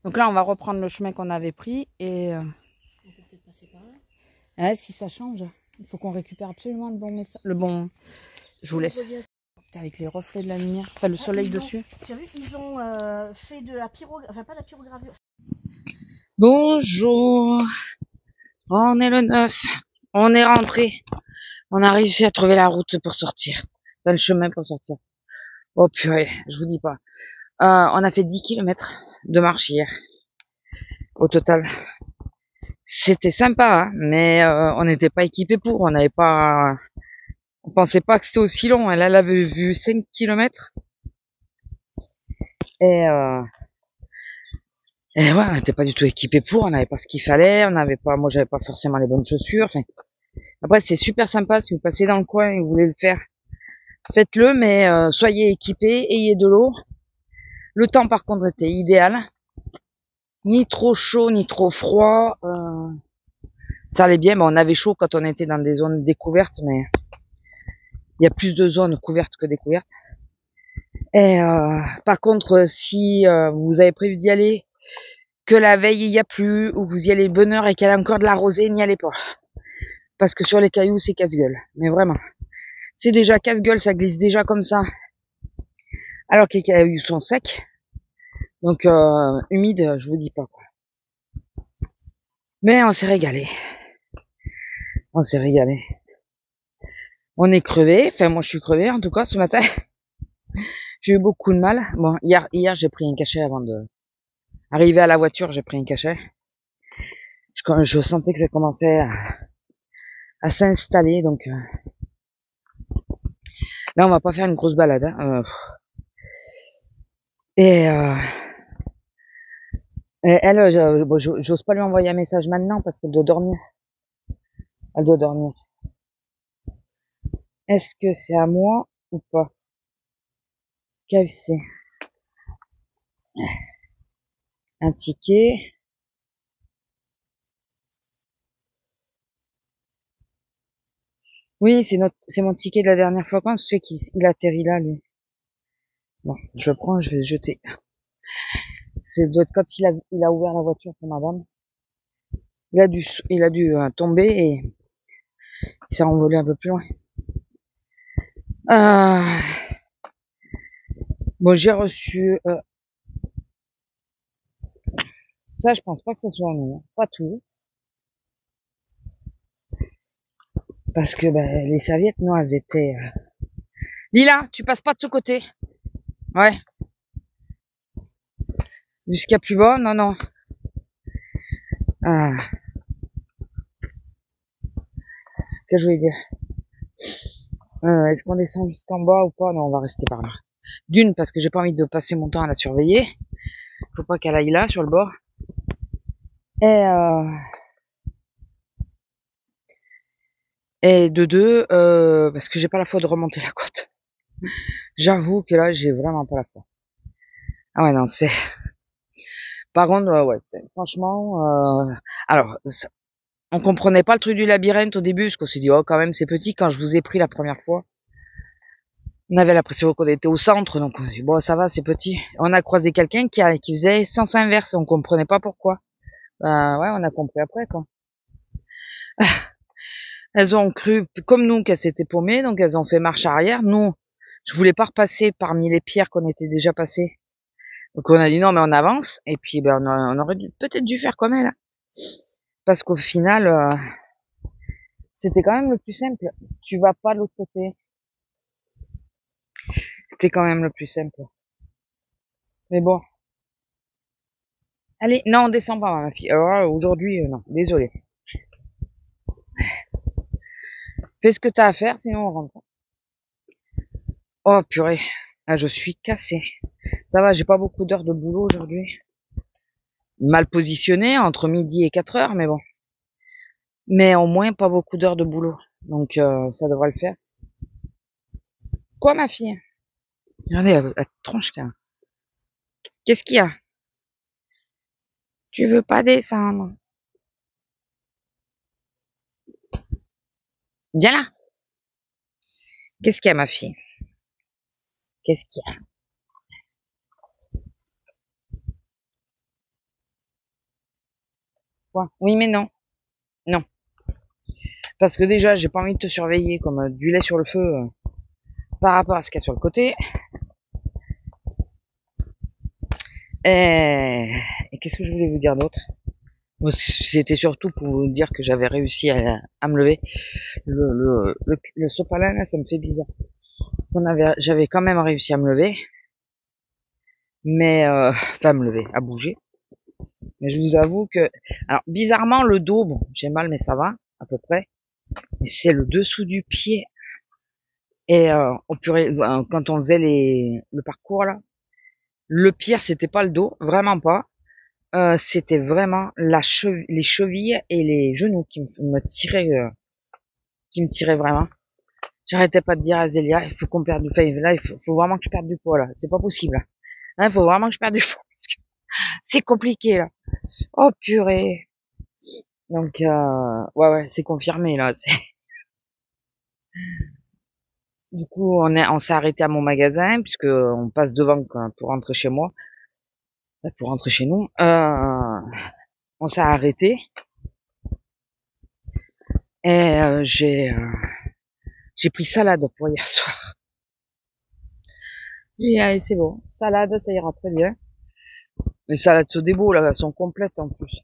Speaker 1: Donc là, on va reprendre le chemin qu'on avait pris. Et
Speaker 2: On peut peut-être passer par là.
Speaker 1: ouais, si ça change, il faut qu'on récupère absolument le bon message. Le bon... Je vous laisse. Avec les reflets de la lumière. Enfin, le soleil dessus.
Speaker 2: Tu as vu, ils ont fait de la pyrogravure. Enfin, pas de la pyrogravure.
Speaker 1: Bonjour. On est le 9. On est rentré. On a réussi à trouver la route pour sortir. Enfin, le chemin pour sortir. Oh purée, je vous dis pas. On a fait 10 km de marche hier. au total. C'était sympa, hein, mais on n'était pas équipé pour, on pensait pas que c'était aussi long. Elle avait vu 5 kilomètres et, et ouais, on n'était pas du tout équipé pour, on n'avait pas ce qu'il fallait, moi j'avais pas forcément les bonnes chaussures. Enfin, après c'est super sympa si vous passez dans le coin et que vous voulez le faire, faites-le, mais soyez équipés, ayez de l'eau. Le temps par contre était idéal, ni trop chaud ni trop froid. Ça allait bien, on avait chaud quand on était dans des zones découvertes, mais il y a plus de zones couvertes que découvertes. Et par contre, si vous avez prévu d'y aller, que la veille il y a plu, ou vous y allez bonne heure et qu'il y a encore de la rosée, n'y allez pas. Parce que sur les cailloux, c'est casse-gueule. Mais vraiment. C'est déjà casse-gueule, ça glisse déjà comme ça. Alors que les cailloux sont secs. Donc humides, je vous dis pas quoi. Mais on s'est régalé. On s'est régalé. On est crevé. Enfin, moi je suis crevé en tout cas ce matin. J'ai eu beaucoup de mal. Bon, hier j'ai pris un cachet avant de arriver à la voiture, j'ai pris un cachet. Je sentais que ça commençait à s'installer, donc là on va pas faire une grosse balade. Hein. Et elle, j'ose pas lui envoyer un message maintenant parce qu'elle doit dormir. Elle doit dormir. Est-ce que c'est à moi ou pas? KFC. Un ticket. Oui, c'est mon ticket de la dernière fois. Quand se fait qu'il atterrit là, lui? Bon, je le prends, je vais le jeter. C'est doit être quand il a ouvert la voiture pour madame. Il a dû tomber et il s'est envolé un peu plus loin. Bon, j'ai reçu ça, je pense pas que ça soit à nous, hein. Pas tout. Parce que les serviettes, non, elles étaient... Lila, tu passes pas de ce côté. Ouais. Jusqu'à plus bas, non, non. Ah. Qu'est-ce que je voulais dire? Est-ce qu'on descend jusqu'en bas ou pas? Non, on va rester par là. D'une, parce que j'ai pas envie de passer mon temps à la surveiller. Faut pas qu'elle aille là, sur le bord. Et de deux, parce que j'ai pas la foi de remonter la côte. J'avoue que là, j'ai vraiment pas la foi. Ah ouais, non, c'est... Par contre, ouais, franchement, alors, on comprenait pas le truc du labyrinthe au début, parce qu'on s'est dit, oh, quand même, c'est petit. Quand je vous ai pris la première fois, on avait l'impression qu'on était au centre, donc on a dit, bon, ça va, c'est petit. On a croisé quelqu'un qui faisait sens inverse, on comprenait pas pourquoi. Ouais, on a compris après, quoi. Elles ont cru, comme nous, qu'elles s'étaient paumées, donc elles ont fait marche arrière. Nous, je voulais pas repasser parmi les pierres qu'on était déjà passées. Donc on a dit non, mais on avance. Et puis on aurait peut-être dû faire comme elle. Parce qu'au final, c'était quand même le plus simple. Tu vas pas de l'autre côté. C'était quand même le plus simple. Mais bon. Allez, non, on descend pas, ma fille. Alors aujourd'hui, non, désolé. Fais ce que t'as à faire, sinon on rentre. Oh purée, ah, je suis cassée. Ça va, j'ai pas beaucoup d'heures de boulot aujourd'hui. Mal positionné entre midi et 4 heures, mais bon. Mais au moins pas beaucoup d'heures de boulot. Donc ça devrait le faire. Quoi, ma fille? Regardez, elle tronche quand même. Qu'est-ce qu'il y a? Tu veux pas descendre? Viens là. Qu'est-ce qu'il y a, ma fille? Qu'est-ce qu'il y a? Quoi? Oui, mais non. Non. Parce que déjà, j'ai pas envie de te surveiller comme du lait sur le feu par rapport à ce qu'il y a sur le côté. Et qu'est-ce que je voulais vous dire d'autre? C'était surtout pour vous dire que j'avais réussi à me lever. Le sopalin, là, ça me fait bizarre. J'avais quand même réussi à me lever. Mais, enfin, à me lever, à bouger. Mais je vous avoue que, alors bizarrement le dos, bon, j'ai mal mais ça va à peu près. C'est le dessous du pied. Et quand on faisait le parcours là, le pire c'était pas le dos, vraiment pas. C'était vraiment les chevilles et les genoux qui me tiraient vraiment. J'arrêtais pas de dire à Zélia, il faut qu'on perde du poids. Là, faut vraiment que je perde du poids là. C'est pas possible. Il faut vraiment que je perde du poids parce que c'est compliqué là. Oh purée. Donc ouais, c'est confirmé là. Du coup, on s'est arrêté à mon magasin puisque on passe devant quoi, pour rentrer chez moi, pour rentrer chez nous. On s'est arrêté et j'ai pris salade pour hier soir. Et allez, c'est bon, salade, ça ira très bien. Les salades Sodebo là, elles sont complètes en plus.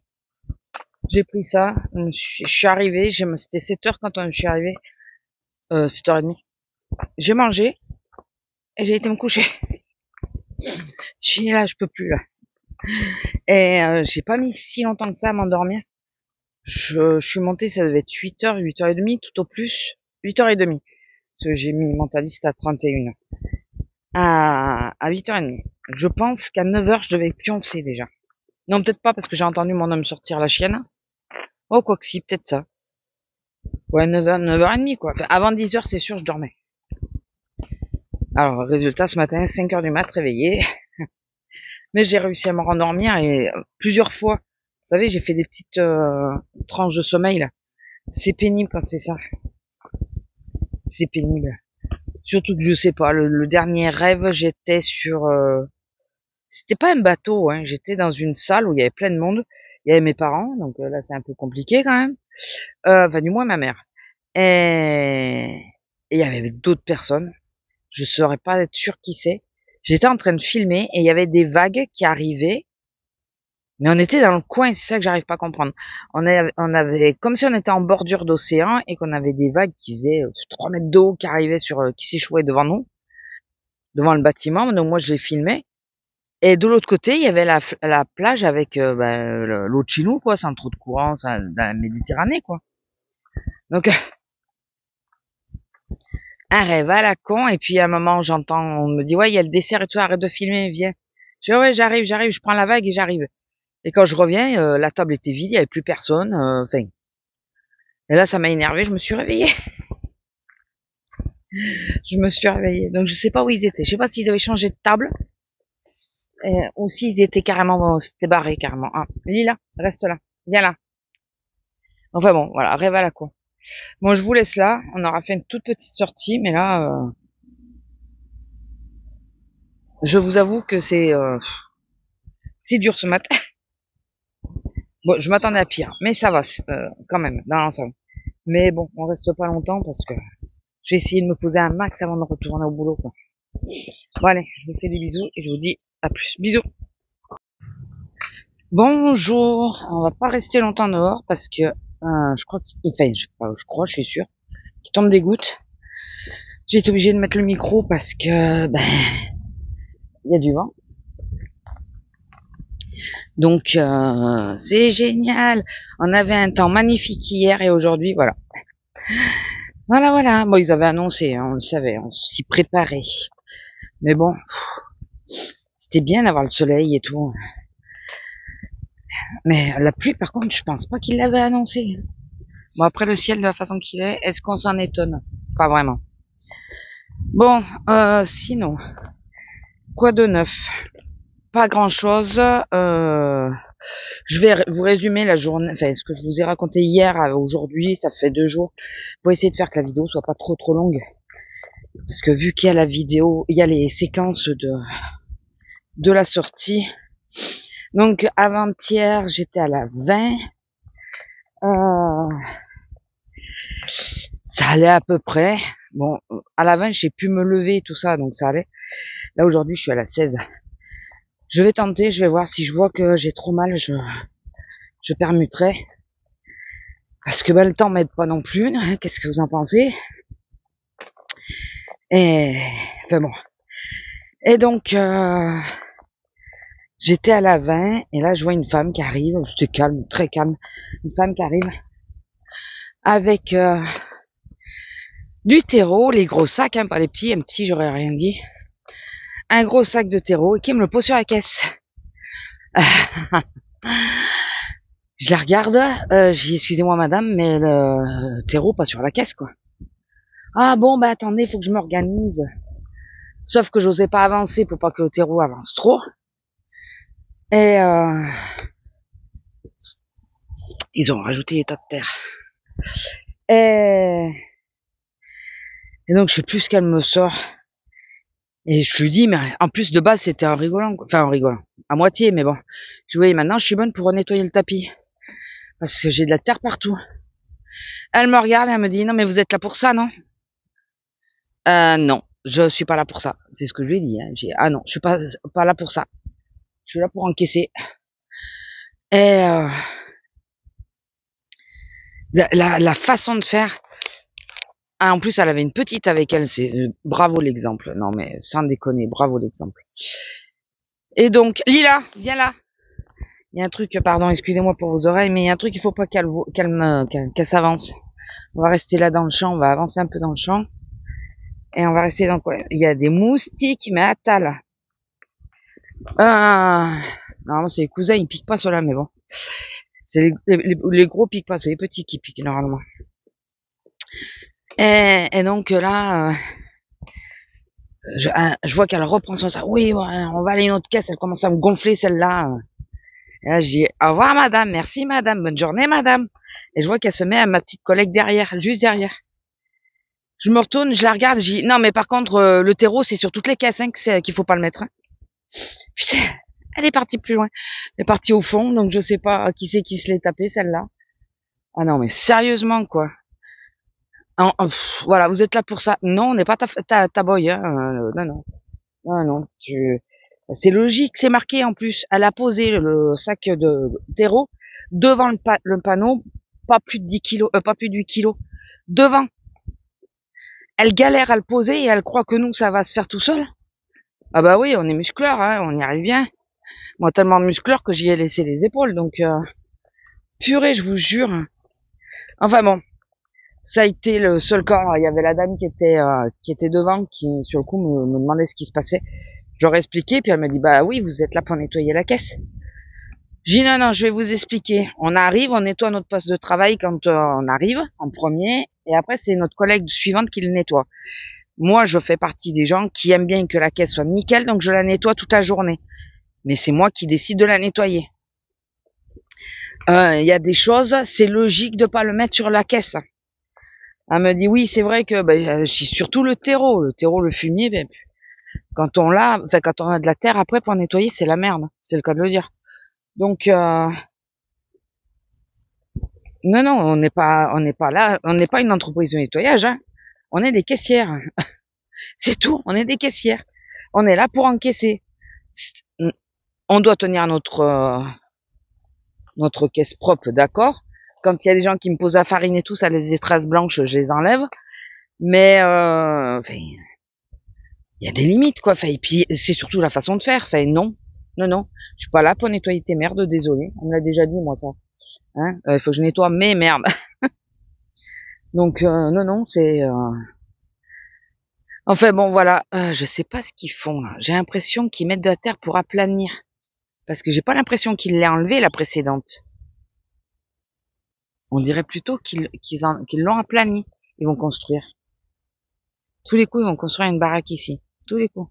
Speaker 1: J'ai pris ça, je suis arrivé, c'était 7h quand je suis arrivé, 7h30. J'ai mangé et j'ai été me coucher. Je suis là, je peux plus là. Et j'ai pas mis si longtemps que ça à m'endormir. Je suis montée, ça devait être 8h, 8h30 tout au plus. 8h30. Parce que j'ai mis mentaliste à 31h. À 8h30. Je pense qu'à 9h, je devais pioncer déjà. Non, peut-être pas parce que j'ai entendu mon homme sortir la chienne. Oh, quoi que si, peut-être ça. Ouais, 9h, 9h30 quoi. Enfin, avant 10h, c'est sûr, je dormais. Alors, résultat, ce matin, 5h du mat, réveillé. Mais j'ai réussi à me rendormir et plusieurs fois. Vous savez, j'ai fait des petites tranches de sommeil là. C'est pénible quand c'est ça. C'est pénible. Surtout que je sais pas, le dernier rêve, j'étais sur... c'était pas un bateau, hein. J'étais dans une salle où il y avait plein de monde. Il y avait mes parents, donc là c'est un peu compliqué quand même. Enfin, du moins ma mère. Et il y avait d'autres personnes. Je saurais pas être sûr qui c'est. J'étais en train de filmer et il y avait des vagues qui arrivaient. Mais on était dans le coin, c'est ça que j'arrive pas à comprendre. On avait comme si on était en bordure d'océan et qu'on avait des vagues qui faisaient 3 mètres d'eau qui arrivaient qui s'échouaient devant nous, devant le bâtiment. Donc moi je les filmais. Et de l'autre côté, il y avait la plage avec l'eau de chez nous, quoi, sans trop de courant, dans la Méditerranée, quoi. Donc un rêve à la con. Et puis à un moment, on me dit ouais, il y a le dessert et tout, arrête de filmer, viens. Je dis ouais, j'arrive, je prends la vague et j'arrive. Et quand je reviens, la table était vide, il y avait plus personne. Enfin, et là, ça m'a énervé, je me suis réveillée. Je me suis réveillée. Donc je sais pas où ils étaient. Je sais pas s'ils avaient changé de table. Ou s'ils étaient carrément, c'était barré carrément. Ah, Lila, reste là. Viens là. Enfin bon, voilà, rêve à la con. Bon, je vous laisse là. On aura fait une toute petite sortie, mais là, je vous avoue que c'est dur ce matin. Bon, je m'attendais à pire, mais ça va quand même dans l'ensemble. Mais bon, on reste pas longtemps parce que je vais essayer de me poser un max avant de retourner au boulot, quoi. Bon allez, je vous fais des bisous et je vous dis à plus. Bisous. Bonjour. On va pas rester longtemps dehors parce que je crois je suis sûr qu'il tombe des gouttes. J'ai été obligée de mettre le micro parce que il y a du vent. Donc c'est génial. On avait un temps magnifique hier et aujourd'hui, voilà. Voilà. Bon, ils avaient annoncé, hein, on le savait, on s'y préparait. Mais bon, c'était bien d'avoir le soleil et tout. Mais la pluie, par contre, je pense pas qu'ils l'avaient annoncé. Bon, après le ciel de la façon qu'il est-ce qu'on s'en étonne? Pas vraiment. Bon, sinon, quoi de neuf? Pas grand-chose. Je vais vous résumer la journée, enfin ce que je vous ai raconté hier à aujourd'hui, ça fait 2 jours, pour essayer de faire que la vidéo soit pas trop longue. Parce que vu qu'il y a la vidéo, il y a les séquences de la sortie. Donc avant-hier, j'étais à la 20. Ça allait à peu près. Bon, à la 20, j'ai pu me lever et tout ça, donc ça allait. Là aujourd'hui, je suis à la 16. Je vais tenter, je vais voir si je vois que j'ai trop mal, je permuterai. Parce que le temps m'aide pas non plus. Hein, qu'est-ce que vous en pensez? Et enfin bon. Et donc J'étais à la 20 et là je vois une femme qui arrive, c'était calme, très calme, une femme qui arrive avec du terreau, les gros sacs, hein, pas les petits, un petit j'aurais rien dit, un gros sac de terreau et qui me le pose sur la caisse. Je la regarde, j'ai dit excusez-moi madame, mais le terreau pas sur la caisse quoi. Ah bon bah attendez, faut que je m'organise. Sauf que j'osais pas avancer pour pas que le terreau avance trop. Et ils ont rajouté des tas de terre. Et donc je sais plus ce qu'elle me sort. Et je lui dis, mais en plus de base c'était en rigolant, enfin en rigolant, à moitié, mais bon. Je dis oui, maintenant je suis bonne pour nettoyer le tapis. Parce que j'ai de la terre partout. Elle me regarde et elle me dit, non mais vous êtes là pour ça, non? Non, je suis pas là pour ça. C'est ce que je lui ai dit. Hein. Ah non, je suis pas là pour ça. Je suis là pour encaisser. Et la façon de faire. Ah, en plus, elle avait une petite avec elle. C'est bravo l'exemple. Non mais sans déconner, bravo l'exemple. Et donc, Lila, viens là. Il y a un truc, pardon, excusez-moi pour vos oreilles, mais il y a un truc, il faut pas qu'elle s'avance. On va rester là dans le champ, on va avancer un peu dans le champ. Et on va rester dans quoi? Il y a des moustiques, mais à tal. Normalement, c'est les cousins, ils piquent pas ceux-là, mais bon. C'est les gros piquent pas, c'est les petits qui piquent, normalement. Et donc, là, je vois qu'elle reprend son sac. Oui, on va aller à une autre caisse, elle commence à me gonfler, celle-là. Et là, je dis, au revoir, madame, merci, madame, bonne journée, madame. Et je vois qu'elle se met à ma petite collègue derrière, juste derrière. Je me retourne, je la regarde, je dis, non, mais par contre, le terreau, c'est sur toutes les caisses, hein, qu'il faut pas le mettre, hein. Putain, elle est partie plus loin. Elle est partie au fond, donc je sais pas qui c'est qui se l'est tapé, celle-là. Ah non, mais sérieusement, quoi. Voilà, vous êtes là pour ça. Non, on n'est pas ta boy, hein. Non. Non, non, c'est logique, c'est marqué en plus. Elle a posé le sac de terreau devant le panneau, pas plus de 10 kilos, pas plus de 8 kilos. Devant. Elle galère à le poser et elle croit que nous, ça va se faire tout seul. Ah bah oui, on est muscleurs, hein, on y arrive bien. Moi, tellement muscleur que j'y ai laissé les épaules, donc purée, je vous jure. Enfin bon, ça a été le seul cas. Il y avait la dame qui était devant, qui sur le coup me demandait ce qui se passait. J'aurais expliqué, puis elle m'a dit bah oui, vous êtes là pour nettoyer la caisse. J'ai dit non, je vais vous expliquer. On arrive, on nettoie notre poste de travail quand on arrive en premier, et après c'est notre collègue suivante qui le nettoie. Moi, je fais partie des gens qui aiment bien que la caisse soit nickel, donc je la nettoie toute la journée. Mais c'est moi qui décide de la nettoyer. Il y a des choses, c'est logique de pas le mettre sur la caisse. Elle me dit oui, c'est vrai que surtout le terreau, le fumier, quand on a de la terre après pour nettoyer, c'est la merde, c'est le cas de le dire. Donc non, on n'est pas là, on n'est pas une entreprise de nettoyage, hein. On est des caissières. C'est tout, on est des caissières. On est là pour encaisser. On doit tenir notre caisse propre, d'accord. Quand il y a des gens qui me posent la farine et tout, ça les traces blanches, je les enlève. Mais il y a des limites, quoi. Et puis c'est surtout la façon de faire. Non, je suis pas là pour nettoyer tes merdes, désolé. On me l'a déjà dit, moi ça. Hein, faut que je nettoie mes merdes. Donc non, c'est. Enfin bon, voilà. Je sais pas ce qu'ils font là. J'ai l'impression qu'ils mettent de la terre pour aplanir. Parce que j'ai pas l'impression qu'ils l'aient enlevé la précédente. On dirait plutôt qu'ils l'ont aplani. Ils vont construire. Tous les coups, ils vont construire une baraque ici. Tous les coups.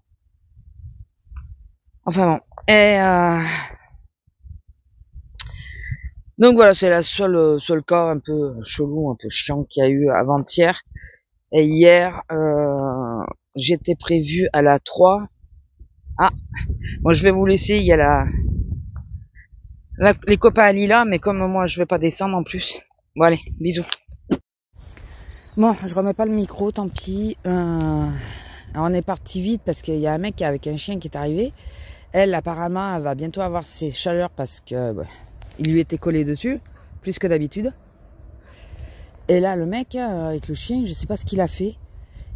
Speaker 1: Enfin bon. Et donc voilà, c'est la seul cas un peu chelou, un peu chiant qu'il y a eu avant-hier. Et hier, j'étais prévu à la 3. Ah, moi je vais vous laisser, il y a les copains à Lila, mais comme moi je vais pas descendre en plus. Bon allez, bisous. Bon, je remets pas le micro, tant pis. On est parti vite parce qu'il y a un mec avec un chien qui est arrivé. Elle, apparemment, elle va bientôt avoir ses chaleurs parce que il lui était collé dessus, plus que d'habitude. Et là, le mec, avec le chien, je sais pas ce qu'il a fait.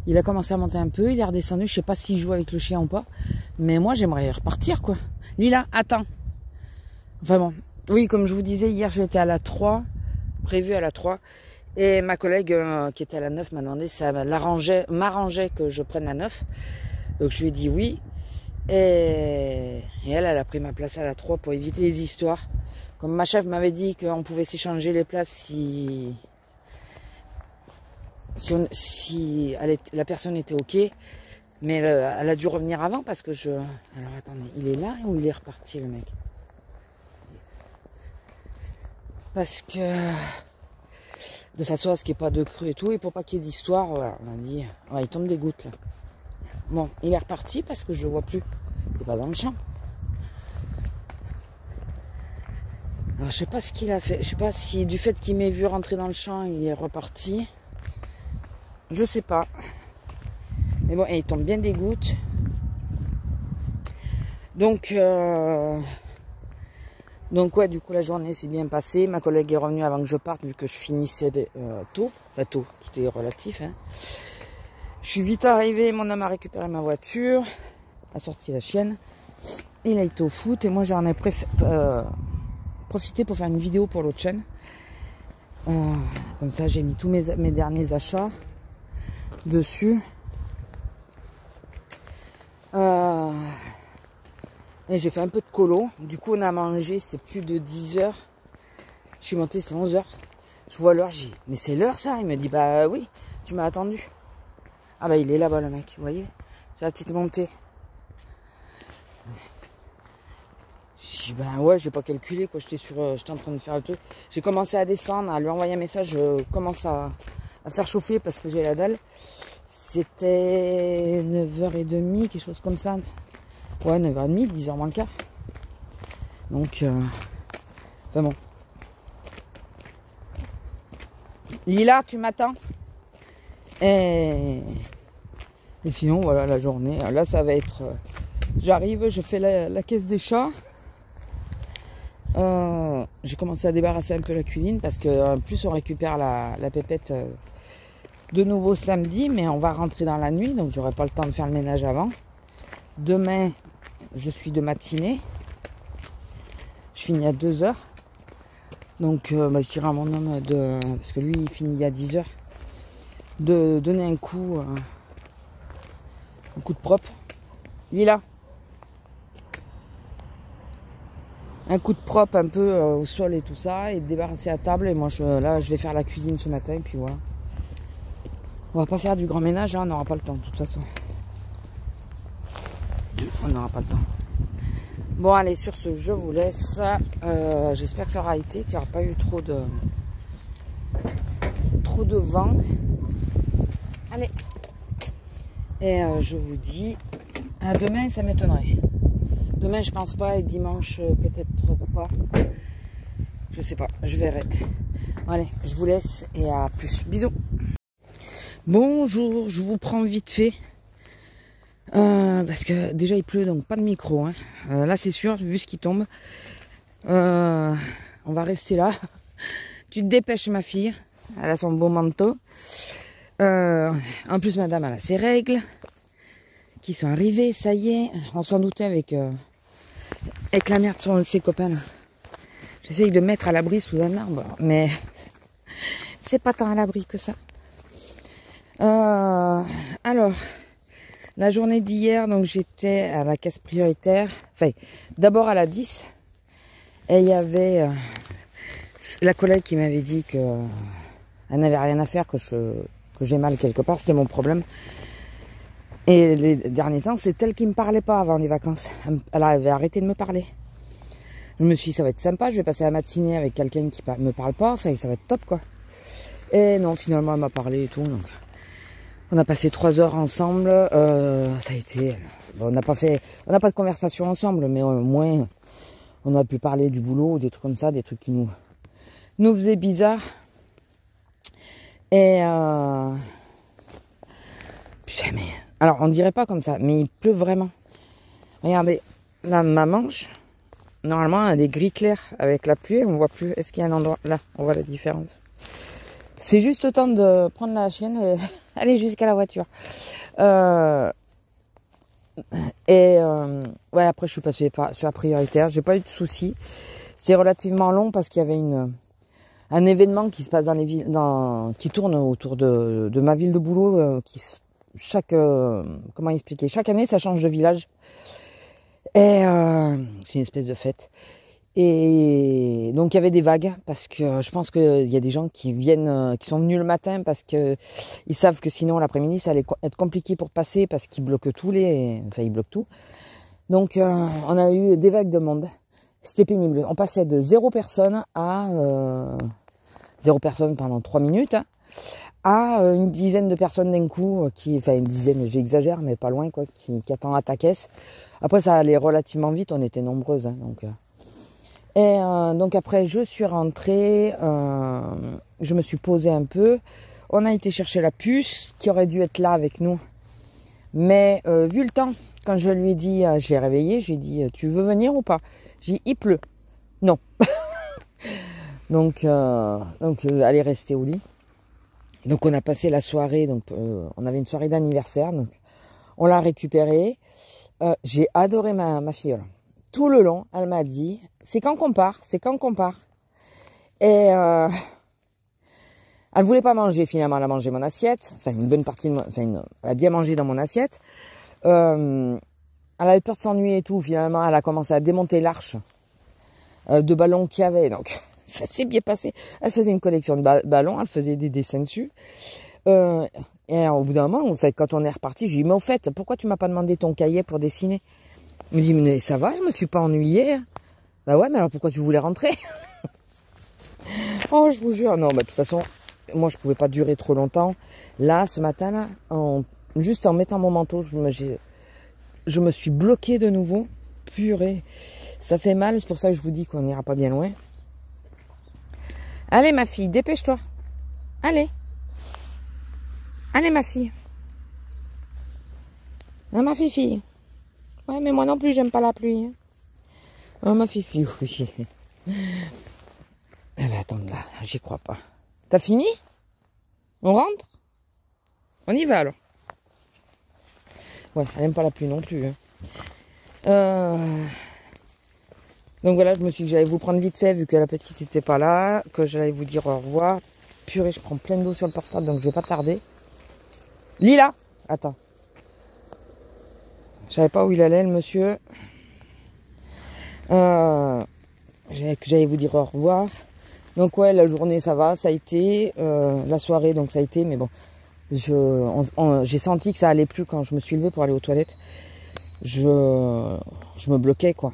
Speaker 1: Il a commencé à monter un peu, il est redescendu. Je sais pas s'il joue avec le chien ou pas. Mais moi, j'aimerais repartir, quoi. Lila, attends. Enfin bon. Oui, comme je vous disais, hier j'étais à la 3, prévue à la 3. Et ma collègue qui était à la 9 m'a demandé si ça m'arrangeait que je prenne la 9. Donc je lui ai dit oui. Et elle a pris ma place à la 3 pour éviter les histoires. Comme ma chef m'avait dit qu'on pouvait s'échanger les places si la personne était ok. Mais elle a dû revenir avant parce que je... Alors attendez, il est là ou il est reparti le mec? Parce que... De façon à ce qu'il n'y ait pas de creux et tout, et pour pas qu'il y ait d'histoire, voilà, on a dit... Ouais, il tombe des gouttes là. Bon, il est reparti parce que je le vois plus. Il n'est pas dans le champ. Alors je sais pas ce qu'il a fait. Je sais pas si du fait qu'il m'ait vu rentrer dans le champ, il est reparti. Je sais pas. Mais bon, et il tombe bien des gouttes. Donc ouais, du coup la journée s'est bien passée. Ma collègue est revenue avant que je parte, vu que je finissais tôt. Enfin tôt, tout est relatif. Hein. Je suis vite arrivée, mon homme a récupéré ma voiture, a sorti la chienne. Il a été au foot et moi j'en ai profité pour faire une vidéo pour l'autre chaîne. Comme ça j'ai mis tous mes derniers achats dessus. Et j'ai fait un peu de colo. Du coup on a mangé, c'était plus de 10 heures. Je suis montée, c'est 11 heures. Je vois l'heure, j'ai dit, mais c'est l'heure ça? Il me dit, bah oui, tu m'as attendu. Ah bah il est là-bas le mec, vous voyez, sur la petite montée. J'ai dit bah ouais, j'ai pas calculé quoi, j'étais en train de faire le truc. J'ai commencé à descendre, à lui envoyer un message, je commence à faire chauffer parce que j'ai la dalle. C'était 9h30, quelque chose comme ça. Ouais, 9h30, 10h moins le quart. Donc, enfin bon. Lila, tu m'attends? Et sinon, voilà la journée. Là, ça va être... j'arrive, je fais la caisse des chats. J'ai commencé à débarrasser un peu la cuisine parce que en plus, on récupère la pépette de nouveau samedi. Mais on va rentrer dans la nuit, donc j'aurai pas le temps de faire le ménage avant. Demain, je suis de matinée. Je finis à 2h. Donc, je dirais à mon homme parce que lui, il finit à 10h. De donner un coup de propre. Lila. Un coup de propre un peu au sol et tout ça. Et de débarrasser la table. Et moi, là, je vais faire la cuisine ce matin. Et puis voilà. On va pas faire du grand ménage. Hein, on n'aura pas le temps de toute façon. On n'aura pas le temps. Bon, allez, sur ce, je vous laisse. J'espère que ça aura été. Qu'il n'y aura pas eu trop de vent. Allez. Et je vous dis à demain, ça m'étonnerait. Demain, je pense pas. Et dimanche, peut-être pas. Je sais pas. Je verrai. Allez, je vous laisse. Et à plus. Bisous. Bonjour. Je vous prends vite fait. Parce que déjà, il pleut. Donc, pas de micro. Hein. Là, c'est sûr. Vu ce qui tombe. On va rester là. Tu te dépêches, ma fille. Elle a son beau manteau. En plus, madame, elle a ses règles qui sont arrivées, ça y est. On s'en doutait avec la merde sur ses copains. J'essaye de mettre à l'abri sous un arbre, mais c'est pas tant à l'abri que ça. Alors, la journée d'hier, donc j'étais à la caisse prioritaire. Enfin, d'abord à la 10. Et il y avait la collègue qui m'avait dit que elle n'avait rien à faire, que j'ai mal quelque part, c'était mon problème. Et les derniers temps, c'est elle qui me parlait pas avant les vacances. Elle avait arrêté de me parler. Je me suis dit, ça va être sympa, je vais passer la matinée avec quelqu'un qui me parle pas, enfin, ça va être top, quoi. Et non, finalement, elle m'a parlé et tout, donc... On a passé 3 heures ensemble, ça a été... Bon, on n'a pas de conversation ensemble, mais au moins, on a pu parler du boulot, des trucs comme ça, des trucs qui nous faisaient bizarre. Et putain, mais... Alors, on dirait pas comme ça, mais il pleut vraiment. Regardez, là, ma manche, normalement, elle a des gris clairs avec la pluie. On voit plus. Est-ce qu'il y a un endroit... Là, on voit la différence. C'est juste le temps de prendre la chienne et aller jusqu'à la voiture. Et ouais, après je suis passée sur la prioritaire, j'ai pas eu de soucis. C'est relativement long parce qu'il y avait un événement qui se passe dans les villes, qui tourne autour de ma ville de boulot, comment expliquer, chaque année ça change de village. Et c'est une espèce de fête. Et donc il y avait des vagues parce que je pense qu'il y a des gens qui sont venus le matin parce que ils savent que sinon l'après-midi ça allait être compliqué pour passer parce qu'ils bloquent ils bloquent tout. Donc on a eu des vagues de monde. C'était pénible. On passait de 0 personne à 0 personne pendant 3 minutes à une dizaine de personnes d'un coup une dizaine, j'exagère mais pas loin quoi, qui attendent à ta caisse. Après ça allait relativement vite, on était nombreuses donc. Et donc après je suis rentrée, je me suis posée un peu, on a été chercher la puce qui aurait dû être là avec nous, mais vu le temps, quand je lui ai dit, je l'ai réveillée, je lui ai dit tu veux venir ou pas? J'ai dit il pleut, non. donc elle est restée au lit. Donc on a passé la soirée, donc on avait une soirée d'anniversaire, donc on l'a récupérée. J'ai adoré ma fille. Tout le long, elle m'a dit, c'est quand qu'on part, c'est quand qu'on part. Et elle voulait pas manger, finalement, elle a mangé mon assiette, enfin une bonne partie elle a bien mangé dans mon assiette. Elle avait peur de s'ennuyer et tout, finalement, elle a commencé à démonter l'arche de ballons qu'il y avait, donc ça s'est bien passé. Elle faisait une collection de ballons, elle faisait des dessins dessus. Et au bout d'un moment, en fait, quand on est reparti, je lui ai dit, mais au fait, pourquoi tu m'as pas demandé ton cahier pour dessiner? Il me dit, mais ça va, je me suis pas ennuyée. Bah ouais, mais alors pourquoi tu voulais rentrer? Oh, je vous jure, non, bah de toute façon, moi je pouvais pas durer trop longtemps. Là, ce matin, là, juste en mettant mon manteau, je me suis bloquée de nouveau. Purée, ça fait mal, c'est pour ça que je vous dis qu'on n'ira pas bien loin. Allez ma fille, dépêche-toi. Allez. Allez ma fille. Ah, ma fille. Ouais, mais moi non plus, j'aime pas la pluie. Oh, ma fifi, oui. Eh ben, attends là, j'y crois pas. T'as fini? On rentre? On y va alors. Ouais, elle aime pas la pluie non plus. Donc voilà, je me suis dit que j'allais vous prendre vite fait, vu que la petite n'était pas là, que j'allais vous dire au revoir. Purée, je prends plein d'eau sur le portable, donc je vais pas tarder. Lila! Attends. Je savais pas où il allait, le monsieur. J'allais vous dire au revoir. Donc ouais, la journée ça va, ça a été. La soirée donc ça a été, mais bon, j'ai senti que ça allait plus quand je me suis levée pour aller aux toilettes. Je me bloquais quoi.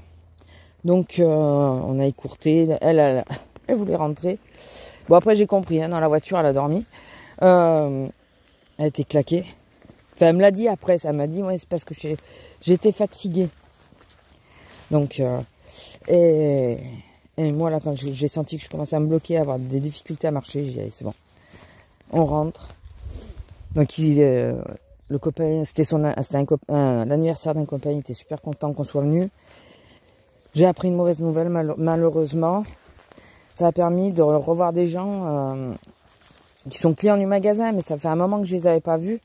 Speaker 1: Donc on a écourté. Elle voulait rentrer. Bon après j'ai compris, hein, dans la voiture elle a dormi. Elle était claquée. Enfin elle me l'a dit après, ça m'a dit ouais c'est parce que j'étais fatiguée. Donc et moi là quand j'ai senti que je commençais à me bloquer, à avoir des difficultés à marcher, j'ai dit allez, c'est bon, on rentre. Donc le copain, c'était l'anniversaire d'un copain, il était super content qu'on soit venu. J'ai appris une mauvaise nouvelle malheureusement. Ça a permis de revoir des gens qui sont clients du magasin, mais ça fait un moment que je les avais pas vus.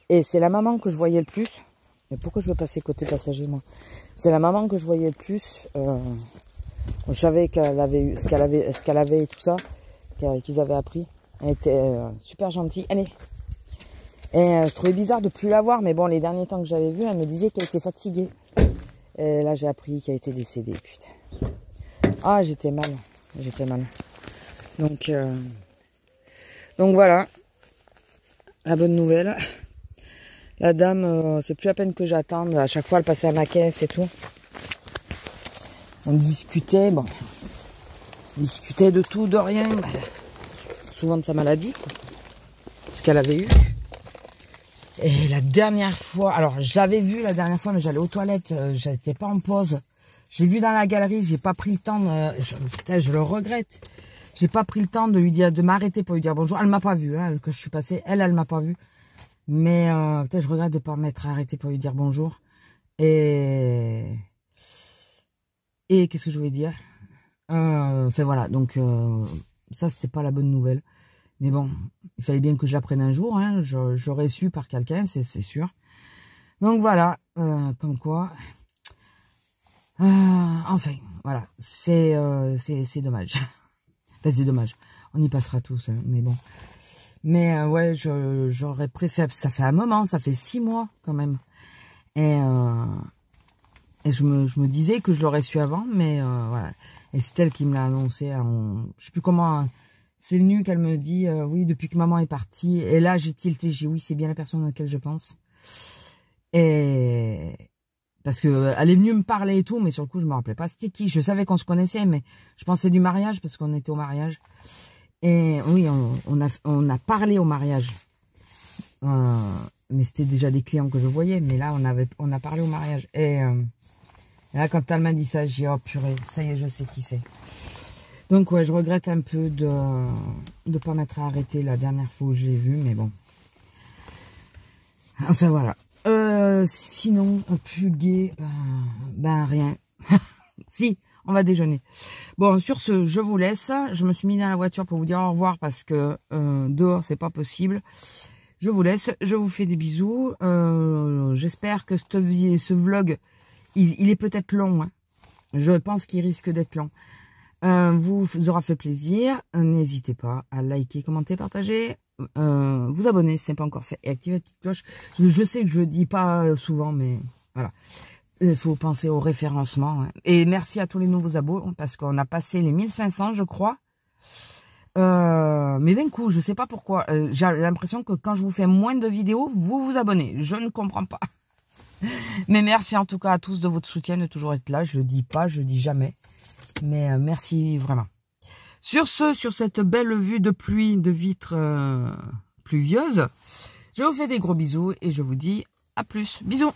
Speaker 1: Et c'est la maman que je voyais le plus. Mais pourquoi je veux passer côté passager moi? C'est la maman que je voyais le plus. Je savais qu'elle avait eu ce qu'elle avait et tout ça, qu'ils avaient appris. Elle était super gentille. Allez. Et je trouvais bizarre de plus la voir, mais bon, les derniers temps que j'avais vu, elle me disait qu'elle était fatiguée. Et là, j'ai appris qu'elle était décédée, putain. Ah, j'étais mal. Donc voilà, la bonne nouvelle. La dame, c'est plus la peine que j'attende. À chaque fois, elle passait à ma caisse et tout. On discutait, bon. On discutait de tout, de rien. Bah, souvent de sa maladie, quoi. Ce qu'elle avait eu. Et la dernière fois, alors je l'avais vue la dernière fois, mais j'allais aux toilettes, j'étais pas en pause. J'ai vu dans la galerie, j'ai pas pris le temps, je le regrette. J'ai pas pris le temps de lui dire, de m'arrêter pour lui dire bonjour. Elle m'a pas vu, hein, que je suis passée. Elle m'a pas vu. Mais je regrette de pas m'être arrêté pour lui dire bonjour. Et qu'est-ce que je voulais dire? Enfin voilà, donc ça c'était pas la bonne nouvelle. Mais bon, il fallait bien que je l'apprenne un jour, hein. J'aurais su par quelqu'un, c'est sûr. Donc voilà, comme quoi. Enfin, voilà, c'est dommage. Enfin, c'est dommage. On y passera tous, hein, mais bon. Mais ouais, j'aurais préféré. Ça fait un moment, ça fait 6 mois quand même. Et je me disais que je l'aurais su avant, mais voilà. Et c'est elle qui me l'a annoncé. Je sais plus comment. C'est venu qu'elle me dit oui, depuis que maman est partie. Et là, j'ai tilté. J'ai dit oui, c'est bien la personne à laquelle je pense. Et parce que elle est venue me parler et tout, mais sur le coup, je me rappelais pas c'était qui. Je savais qu'on se connaissait, mais je pensais du mariage parce qu'on était au mariage. Et oui, on a parlé au mariage. Mais c'était déjà des clients que je voyais. Mais là, on a parlé au mariage. Et là, quand elle m'a dit ça, j'ai dit, oh purée, ça y est, je sais qui c'est. Donc ouais, je regrette un peu de pas m'être arrêtée la dernière fois où je l'ai vue, mais bon. Enfin voilà. Sinon, plus gai, ben rien. Si, on va déjeuner. Bon, sur ce, je vous laisse. Je me suis mis dans la voiture pour vous dire au revoir parce que dehors, c'est pas possible. Je vous laisse. Je vous fais des bisous. J'espère que ce vlog, il est peut-être long. Hein. Je pense qu'il risque d'être long. Vous aura fait plaisir. N'hésitez pas à liker, commenter, partager. Vous abonner si ce n'est pas encore fait. Et activer la petite cloche. Je sais que je dis pas souvent, mais voilà. Il faut penser au référencement. Hein. Et merci à tous les nouveaux abos, parce qu'on a passé les 1500, je crois. Mais d'un coup, je sais pas pourquoi. J'ai l'impression que quand je vous fais moins de vidéos, vous vous abonnez. Je ne comprends pas. Mais merci en tout cas à tous de votre soutien, de toujours être là. Je le dis pas, je le dis jamais. Mais merci vraiment. Sur ce, sur cette belle vue de pluie, de vitres pluvieuses, je vous fais des gros bisous et je vous dis à plus. Bisous!